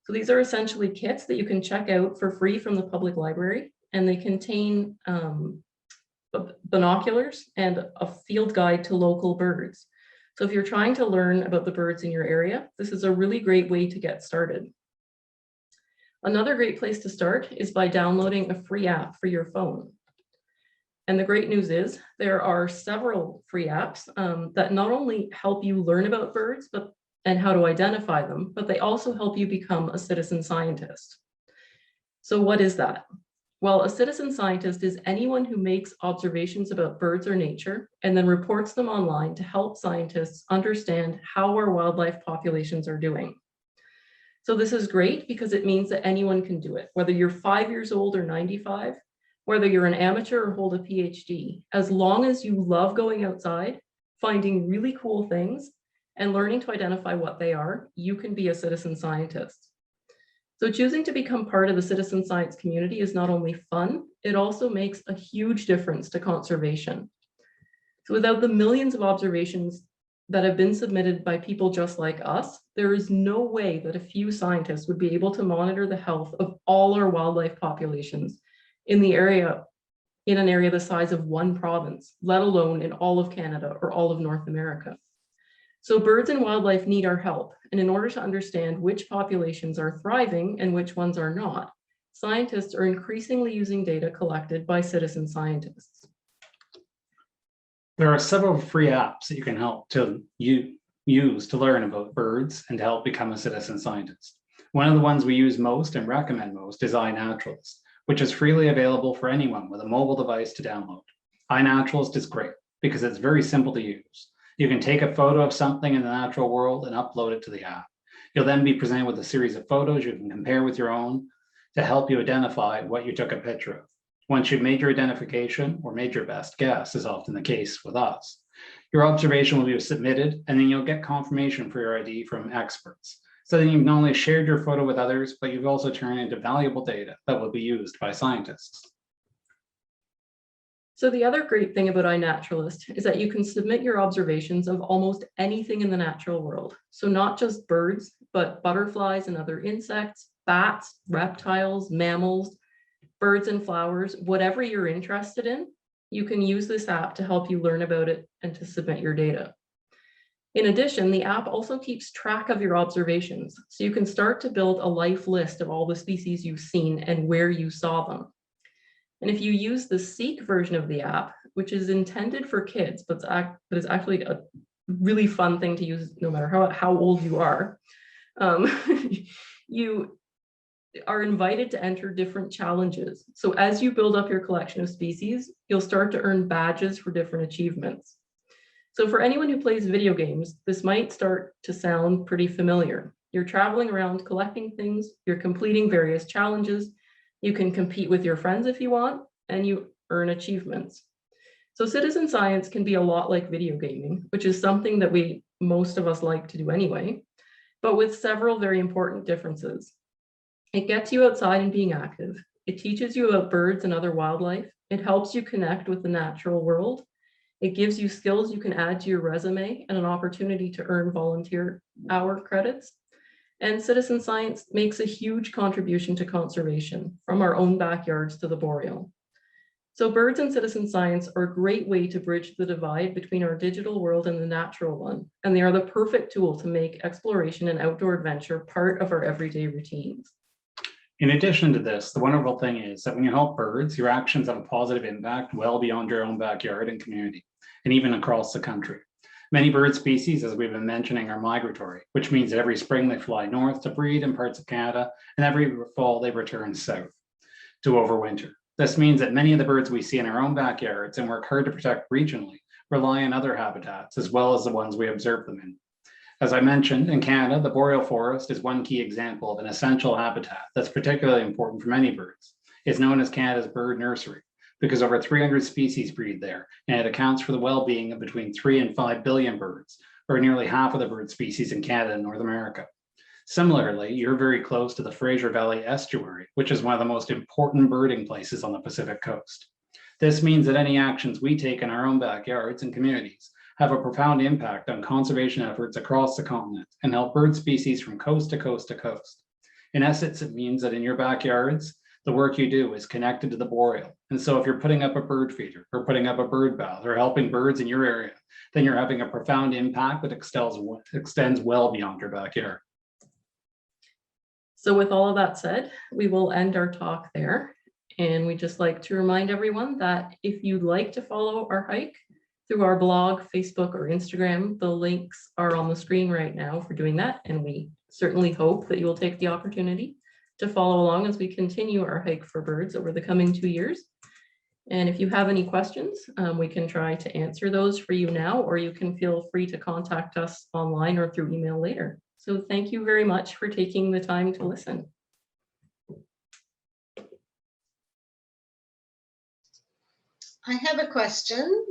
So these are essentially kits that you can check out for free from the public library, and they contain binoculars and a field guide to local birds. So if you're trying to learn about the birds in your area, this is a really great way to get started. Another great place to start is by downloading a free app for your phone. And the great news is there are several free apps that not only help you learn about birds and how to identify them, but they also help you become a citizen scientist. So what is that? Well, a citizen scientist is anyone who makes observations about birds or nature and then reports them online to help scientists understand how our wildlife populations are doing. So this is great because it means that anyone can do it, whether you're 5 years old or 95, whether you're an amateur or hold a PhD, as long as you love going outside, finding really cool things, and learning to identify what they are, you can be a citizen scientist. So choosing to become part of the citizen science community is not only fun, it also makes a huge difference to conservation. So without the millions of observations that have been submitted by people just like us, there is no way that a few scientists would be able to monitor the health of all our wildlife populations in an area the size of one province, let alone in all of Canada or all of North America. So birds and wildlife need our help. And in order to understand which populations are thriving and which ones are not, scientists are increasingly using data collected by citizen scientists. There are several free apps that you can help to use to learn about birds and to help become a citizen scientist. One of the ones we use most and recommend most is iNaturalist, which is freely available for anyone with a mobile device to download. iNaturalist is great because it's very simple to use. You can take a photo of something in the natural world and upload it to the app. You'll then be presented with a series of photos you can compare with your own to help you identify what you took a picture of. Once you've made your identification or made your best guess, is often the case with us, your observation will be submitted and then you'll get confirmation for your ID from experts. So then you've not only shared your photo with others, but you've also turned into valuable data that will be used by scientists. So the other great thing about iNaturalist is that you can submit your observations of almost anything in the natural world. So not just birds, but butterflies and other insects, bats, reptiles, mammals, birds and flowers, whatever you're interested in, you can use this app to help you learn about it and to submit your data. In addition, the app also keeps track of your observations, so you can start to build a life list of all the species you've seen and where you saw them. And if you use the Seek version of the app, which is intended for kids, but it's actually a really fun thing to use no matter how old you are, you are invited to enter different challenges. So as you build up your collection of species, you'll start to earn badges for different achievements. So for anyone who plays video games, this might start to sound pretty familiar. You're traveling around collecting things, you're completing various challenges, you can compete with your friends if you want, and you earn achievements. So citizen science can be a lot like video gaming, which is something that most of us like to do anyway, but with several very important differences. It gets you outside and being active. It teaches you about birds and other wildlife. It helps you connect with the natural world. It gives you skills you can add to your resume and an opportunity to earn volunteer hour credits. And citizen science makes a huge contribution to conservation, from our own backyards to the Boreal. So birds and citizen science are a great way to bridge the divide between our digital world and the natural one. And they are the perfect tool to make exploration and outdoor adventure part of our everyday routines. In addition to this, the wonderful thing is that when you help birds, your actions have a positive impact well beyond your own backyard and community, and even across the country. Many bird species, as we've been mentioning, are migratory, which means that every spring they fly north to breed in parts of Canada, and every fall they return south to overwinter. This means that many of the birds we see in our own backyards and work hard to protect regionally rely on other habitats, as well as the ones we observe them in. As I mentioned, in Canada, the boreal forest is one key example of an essential habitat that's particularly important for many birds. It's known as Canada's bird nursery because over 300 species breed there, and it accounts for the well-being of between 3 and 5 billion birds, or nearly half of the bird species in Canada and North America. Similarly, you're very close to the Fraser Valley Estuary, which is one of the most important birding places on the Pacific coast. This means that any actions we take in our own backyards and communities have a profound impact on conservation efforts across the continent and help bird species from coast to coast to coast. In essence, it means that in your backyards, the work you do is connected to the Boreal. And so if you're putting up a bird feeder or putting up a bird bath or helping birds in your area, then you're having a profound impact that extends well beyond your backyard. So with all of that said, we will end our talk there. And we'd just like to remind everyone that if you'd like to follow our hike through our blog, Facebook, or Instagram, the links are on the screen right now for doing that. And we certainly hope that you will take the opportunity to follow along as we continue our hike for birds over the coming 2 years. And if you have any questions, we can try to answer those for you now, or you can feel free to contact us online or through email later. So thank you very much for taking the time to listen. I have a question.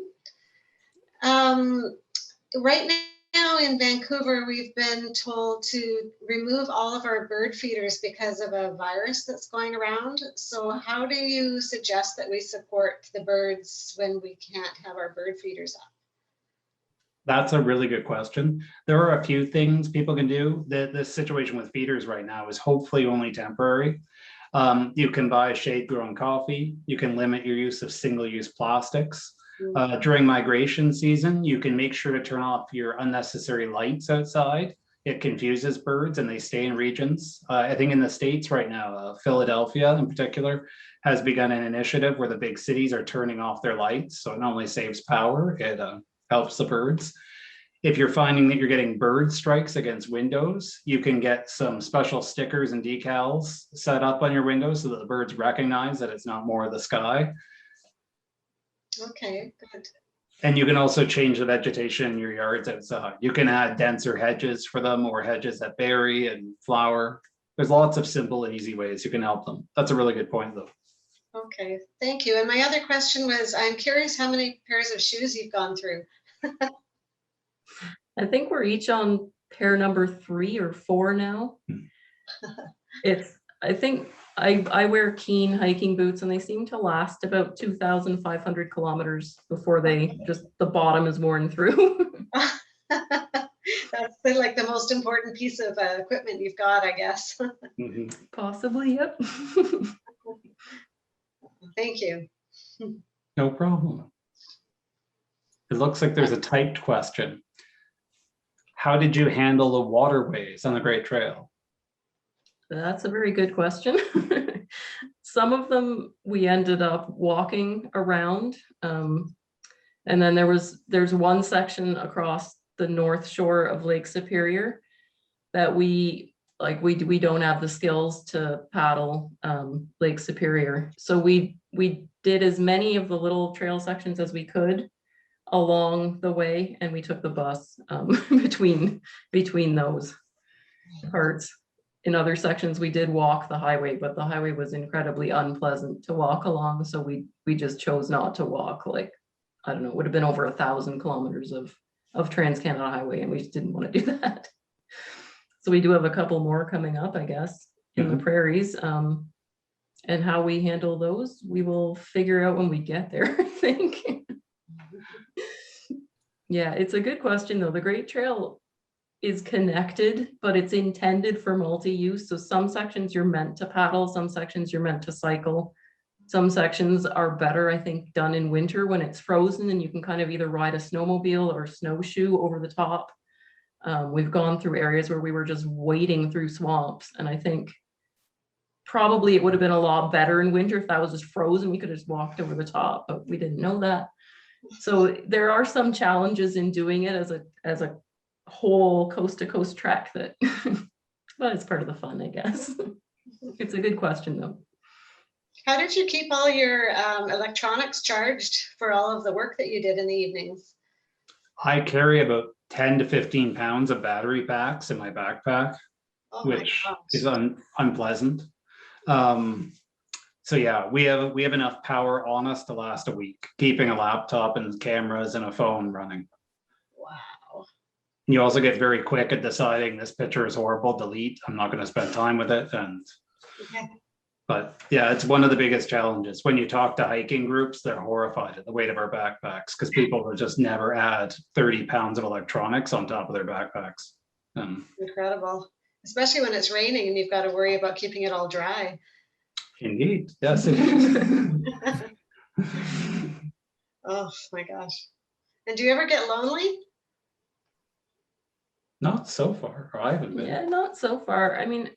Right now in Vancouver, we've been told to remove all of our bird feeders because of a virus that's going around. So how do you suggest that we support the birds when we can't have our bird feeders up? That's a really good question. There are a few things people can do. This situation with feeders right now is hopefully only temporary. You can buy shade-grown coffee. You can limit your use of single-use plastics. During migration season, you can make sure to turn off your unnecessary lights outside. It confuses birds and they stay in regions. I think in the States right now, Philadelphia in particular, has begun an initiative where the big cities are turning off their lights. So it not only saves power, it helps the birds. If you're finding that you're getting bird strikes against windows, you can get some special stickers and decals set up on your windows so that the birds recognize that it's not more of the sky. Okay, good. And you can also change the vegetation in your yards outside. You can add denser hedges for them or hedges that berry and flower. There's lots of simple and easy ways you can help them. That's a really good point though. Okay, thank you. And my other question was, I'm curious how many pairs of shoes you've gone through. I think we're each on pair number 3 or 4 now. I think I wear Keen hiking boots and they seem to last about 2,500 kilometers before the bottom is worn through. That's like the most important piece of equipment you've got, I guess. Possibly, yep. Thank you. No problem. It looks like there's a typed question. How did you handle the waterways on the Great Trail? That's a very good question. Some of them we ended up walking around. And then there's one section across the north shore of Lake Superior that we don't have the skills to paddle Lake Superior. So we did as many of the little trail sections as we could along the way, and we took the bus between those parts. In other sections, we did walk the highway, but the highway was incredibly unpleasant to walk along. So we just chose not to walk, like, I don't know, it would have been over 1,000 kilometers of Trans-Canada Highway, and we just didn't want to do that. So we do have a couple more coming up, I guess, in the prairies. And how we handle those, we will figure out when we get there, I think. Yeah, it's a good question, though. The Great Trail is connected, but it's intended for multi-use. So some sections you're meant to paddle, some sections you're meant to cycle. Some sections are better, I think, done in winter when it's frozen and you can kind of either ride a snowmobile or snowshoe over the top. We've gone through areas where we were just wading through swamps, and I think probably it would have been a lot better in winter if that was just frozen. We could have just walked over the top, but we didn't know that. So there are some challenges in doing it as a whole coast to coast trek that, but it's part of the fun, I guess. It's a good question, though. How did you keep all your electronics charged for all of the work that you did in the evenings? I carry about 10 to 15 pounds of battery packs in my backpack, which is unpleasant. So yeah, we have enough power on us to last a week, keeping a laptop and cameras and a phone running. Wow. You also get very quick at deciding this picture is horrible, delete. I'm not going to spend time with it. But yeah, it's one of the biggest challenges. When you talk to hiking groups, they're horrified at the weight of our backpacks because people will just never add 30 pounds of electronics on top of their backpacks. Incredible, especially when it's raining and you've got to worry about keeping it all dry. Indeed, yes. It is. Oh my gosh. And do you ever get lonely? Not so far. I haven't been. Yeah, not so far. I mean,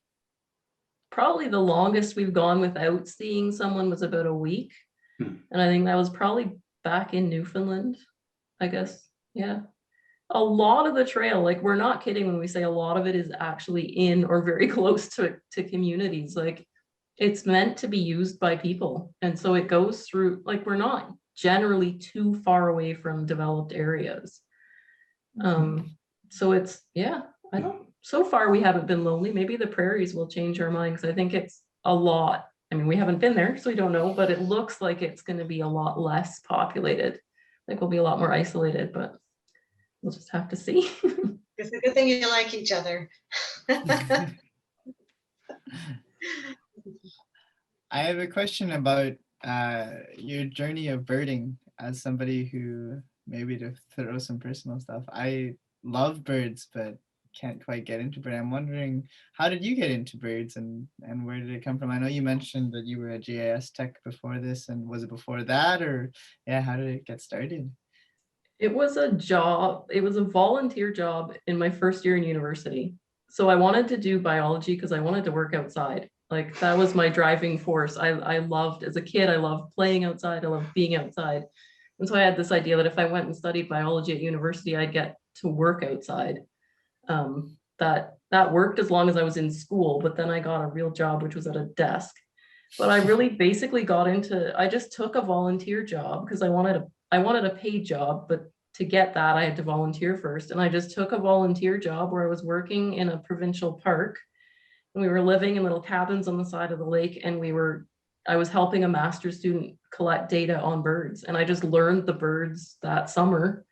probably the longest we've gone without seeing someone was about a week. And I think that was probably back in Newfoundland, I guess. Yeah. A lot of the trail, like, we're not kidding when we say a lot of it is actually in or very close to communities. Like, it's meant to be used by people. And so it goes through, like, we're not generally too far away from developed areas. So it's, yeah, so far we haven't been lonely. Maybe the prairies will change our mind, because I think it's a lot. I mean, we haven't been there, so we don't know, but it looks like it's going to be a lot less populated. Like, we'll be a lot more isolated, but we'll just have to see. It's a good thing you like each other. I have a question about your journey of birding as somebody who, maybe to throw some personal stuff, I love birds, but can't quite get into birds. I'm wondering, how did you get into birds, and where did it come from? I know you mentioned that you were a GIS tech before this, and was it before that, or yeah, how did it get started? It was a job. It was a volunteer job in my first year in university. So I wanted to do biology because I wanted to work outside. Like, that was my driving force. I loved, as a kid, I loved playing outside. I loved being outside. And so I had this idea that if I went and studied biology at university, I'd get to work outside. That worked as long as I was in school, but then I got a real job, which was at a desk. But I really basically got into, I just took a volunteer job because I wanted a paid job, but to get that, I had to volunteer first. And I just took a volunteer job where I was working in a provincial park. And we were living in little cabins on the side of the lake, and I was helping a master's student collect data on birds. And I just learned the birds that summer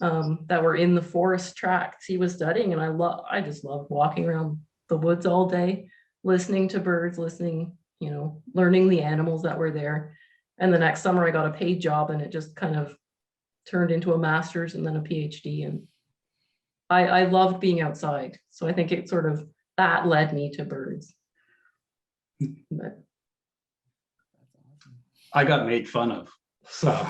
that were in the forest tracts he was studying. And I just loved walking around the woods all day, listening to birds, learning the animals that were there. And the next summer I got a paid job, and it just kind of turned into a master's and then a PhD. And I loved being outside. So I think it sort of, that led me to birds. But I got made fun of. So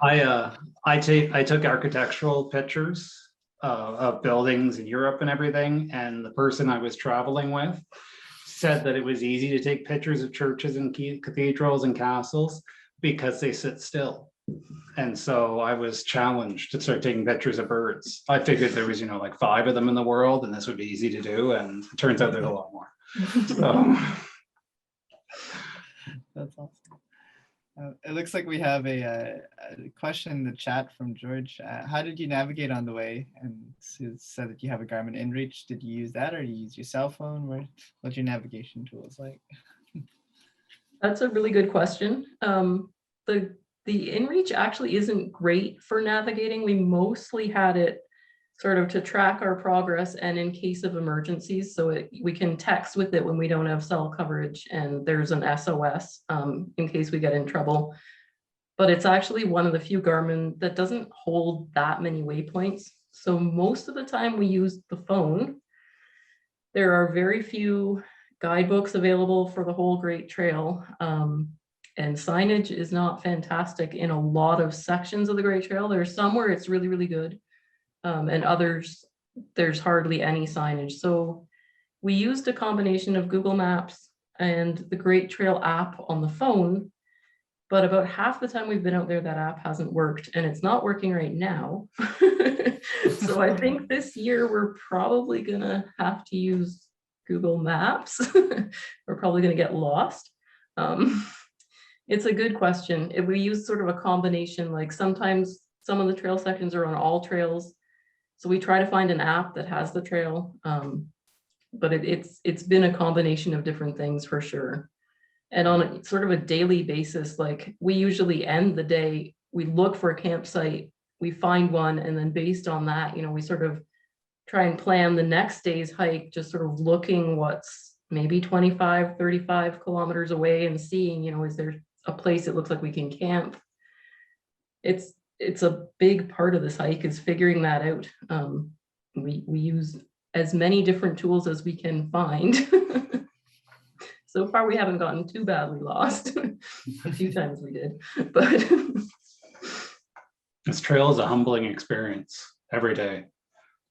I took architectural pictures of buildings in Europe and everything, and the person I was traveling with said that it was easy to take pictures of churches and cathedrals and castles because they sit still. And so I was challenged to start taking pictures of birds. I figured there was, like 5 of them in the world, and this would be easy to do. And it turns out there's a lot more. So. That's awesome. It looks like we have a question in the chat from George. How did you navigate on the way? And it said that you have a Garmin InReach. Did you use that, or did you use your cell phone? What's your navigation tools like? That's a really good question. The InReach actually isn't great for navigating. We mostly had it sort of to track our progress and in case of emergencies. So we can text with it when we don't have cell coverage and there's an SOS in case we get in trouble. But it's actually one of the few Garmin that doesn't hold that many waypoints. So most of the time we use the phone. There are very few guidebooks available for the whole Great Trail. And signage is not fantastic in a lot of sections of the Great Trail. There's some where it's really, really good. And others, there's hardly any signage. So we used a combination of Google Maps and the Great Trail app on the phone, but about half the time we've been out there, that app hasn't worked, and it's not working right now. So I think this year we're probably gonna have to use Google Maps. We're probably gonna get lost. It's a good question. If we use sort of a combination, like sometimes some of the trail sections are on all trails. So we try to find an app that has the trail, but it's been a combination of different things for sure. And on a sort of a daily basis, like we usually end the day, we look for a campsite, we find one, and then based on that, we sort of try and plan the next day's hike, just sort of looking what's maybe 25, 35 kilometers away and seeing, is there a place it looks like we can camp. It's a big part of this hike is figuring that out. We use as many different tools as we can find. So far, we haven't gotten too badly lost. A few times we did, but. This trail is a humbling experience every day.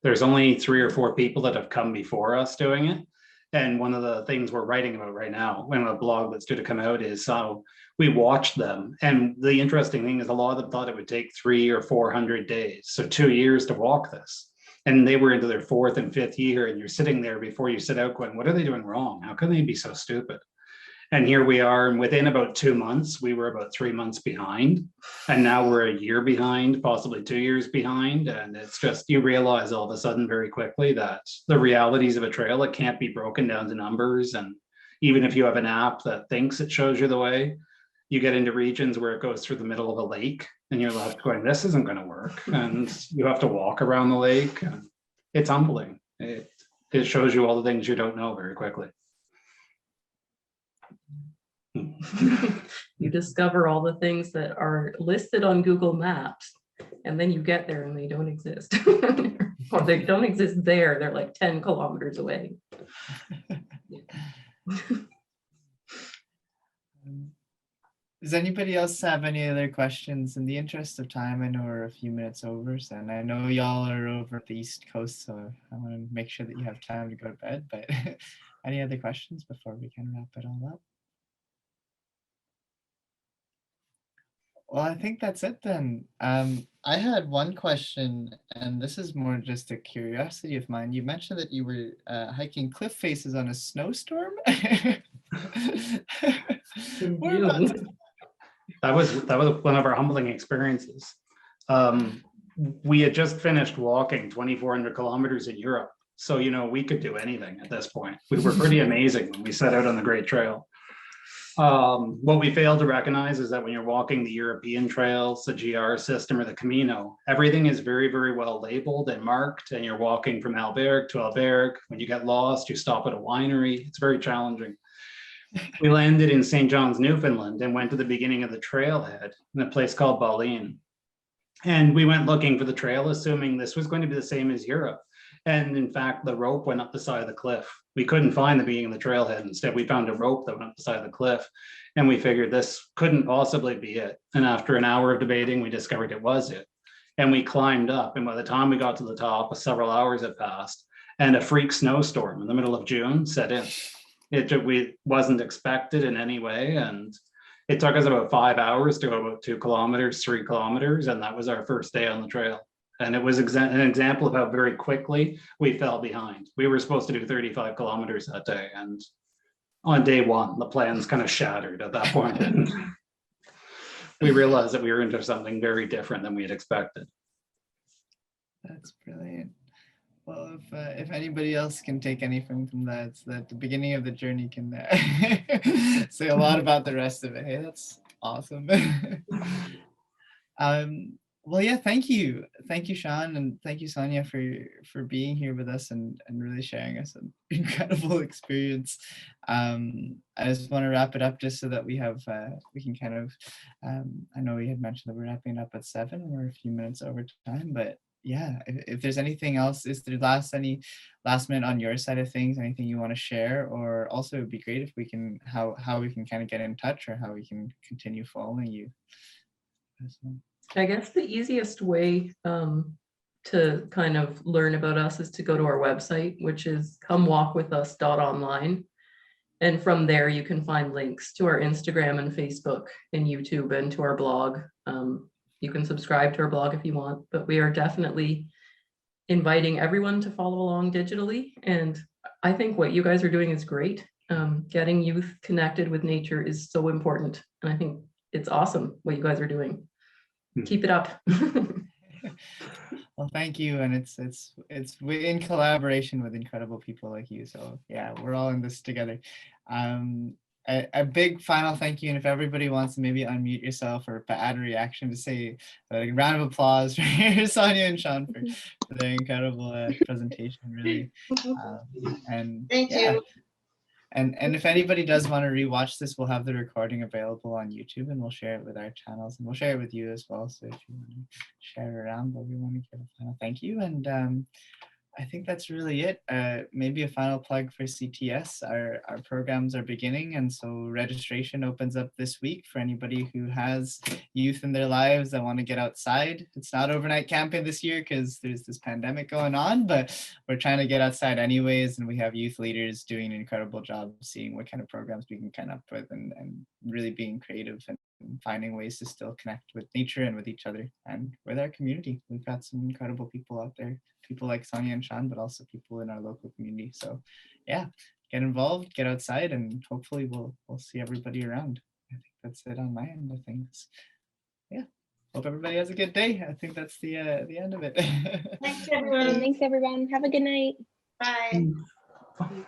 There's only 3 or 4 people that have come before us doing it. And one of the things we're writing about right now, when a blog that's due to come out, is how we watched them. And the interesting thing is a lot of them thought it would take 300 or 400 days. So 2 years to walk this. And they were into their 4th and 5th year, and you're sitting there before you sit out going, what are they doing wrong? How can they be so stupid? And here we are, and within about 2 months, we were about 3 months behind. And now we're a year behind, possibly 2 years behind. And it's just, you realize all of a sudden very quickly that the realities of a trail, it can't be broken down to numbers. And even if you have an app that thinks it shows you the way, you get into regions where it goes through the middle of a lake and you're left going, this isn't going to work. And you have to walk around the lake. And it's humbling. It shows you all the things you don't know very quickly. You discover all the things that are listed on Google Maps, and then you get there and they don't exist. Or they don't exist there, they're like 10 kilometers away. Does anybody else have any other questions? In the interest of time, I know we're a few minutes over, and I know y'all are over at the East Coast, so I want to make sure that you have time to go to bed, but any other questions before we can wrap it all up? Well, I think that's it then. I had one question, and this is more just a curiosity of mine. You mentioned that you were hiking cliff faces on a snowstorm. That was one of our humbling experiences. We had just finished walking 2,400 kilometers in Europe. So, we could do anything at this point. We were pretty amazing when we set out on the Great Trail. What we failed to recognize is that when you're walking the European trails, the GR system or the Camino, everything is very, very well labeled and marked, and you're walking from Alberg to Alberg. When you get lost, you stop at a winery. It's very challenging. We landed in St. John's, Newfoundland, and went to the beginning of the trailhead in a place called Ballin. And we went looking for the trail, assuming this was going to be the same as Europe. And in fact, the rope went up the side of the cliff. We couldn't find the beginning of the trailhead. Instead, we found a rope that went up the side of the cliff. And we figured this couldn't possibly be it. And after an hour of debating, we discovered it was it. And we climbed up. And by the time we got to the top, several hours had passed. And a freak snowstorm in the middle of June set in. We wasn't expected in any way. And it took us about 5 hours to go about 2 kilometers, 3 kilometers. And that was our first day on the trail. And it was an example of how very quickly we fell behind. We were supposed to do 35 kilometers that day. And on day 1, the plans kind of shattered at that point. And we realized that we were into something very different than we had expected. That's brilliant. Well, if anybody else can take anything from that, it's that the beginning of the journey can say a lot about the rest of it. Hey, that's awesome. Well, yeah, thank you, Sean, and thank you, Sonya, for being here with us and really sharing us an incredible experience. I just want to wrap it up just so that we can kind of, I know we had mentioned that we're wrapping up at 7. We're a few minutes over time, but yeah, if there's anything else, is there any last minute on your side of things, anything you want to share? Or also it'd be great if we can, how we can kind of get in touch or how we can continue following you. I guess the easiest way to kind of learn about us is to go to our website, which is comewalkwithus.online. And from there, you can find links to our Instagram and Facebook and YouTube and to our blog. You can subscribe to our blog if you want, but we are definitely inviting everyone to follow along digitally. And I think what you guys are doing is great. Getting youth connected with nature is so important. And I think it's awesome what you guys are doing. Keep it up. Well, thank you. And it's in collaboration with incredible people like you. So yeah, we're all in this together. A big final thank you, and if everybody wants to maybe unmute yourself or add a reaction to say a round of applause for Sonya and Sean for their incredible presentation, really. And Thank you. And if anybody does want to rewatch this, we'll have the recording available on YouTube, and we'll share it with our channels, and we'll share it with you as well. So if you want to share it around, but we want to give a final thank you. And I think that's really it. Maybe a final plug for CTS. Our programs are beginning, and so registration opens up this week for anybody who has youth in their lives that want to get outside. It's not overnight camping this year because there's this pandemic going on, but we're trying to get outside anyways, and we have youth leaders doing an incredible job of seeing what kind of programs we can come up with and really being creative and finding ways to still connect with nature and with each other and with our community. We've got some incredible people out there. People like Sonya and Sean, but also people in our local community. So yeah, get involved, get outside, and hopefully we'll see everybody around. I think that's it on my end of things. Yeah, hope everybody has a good day. I think that's the end of it. Thanks, everyone. Thanks, everyone. Have a good night. Bye.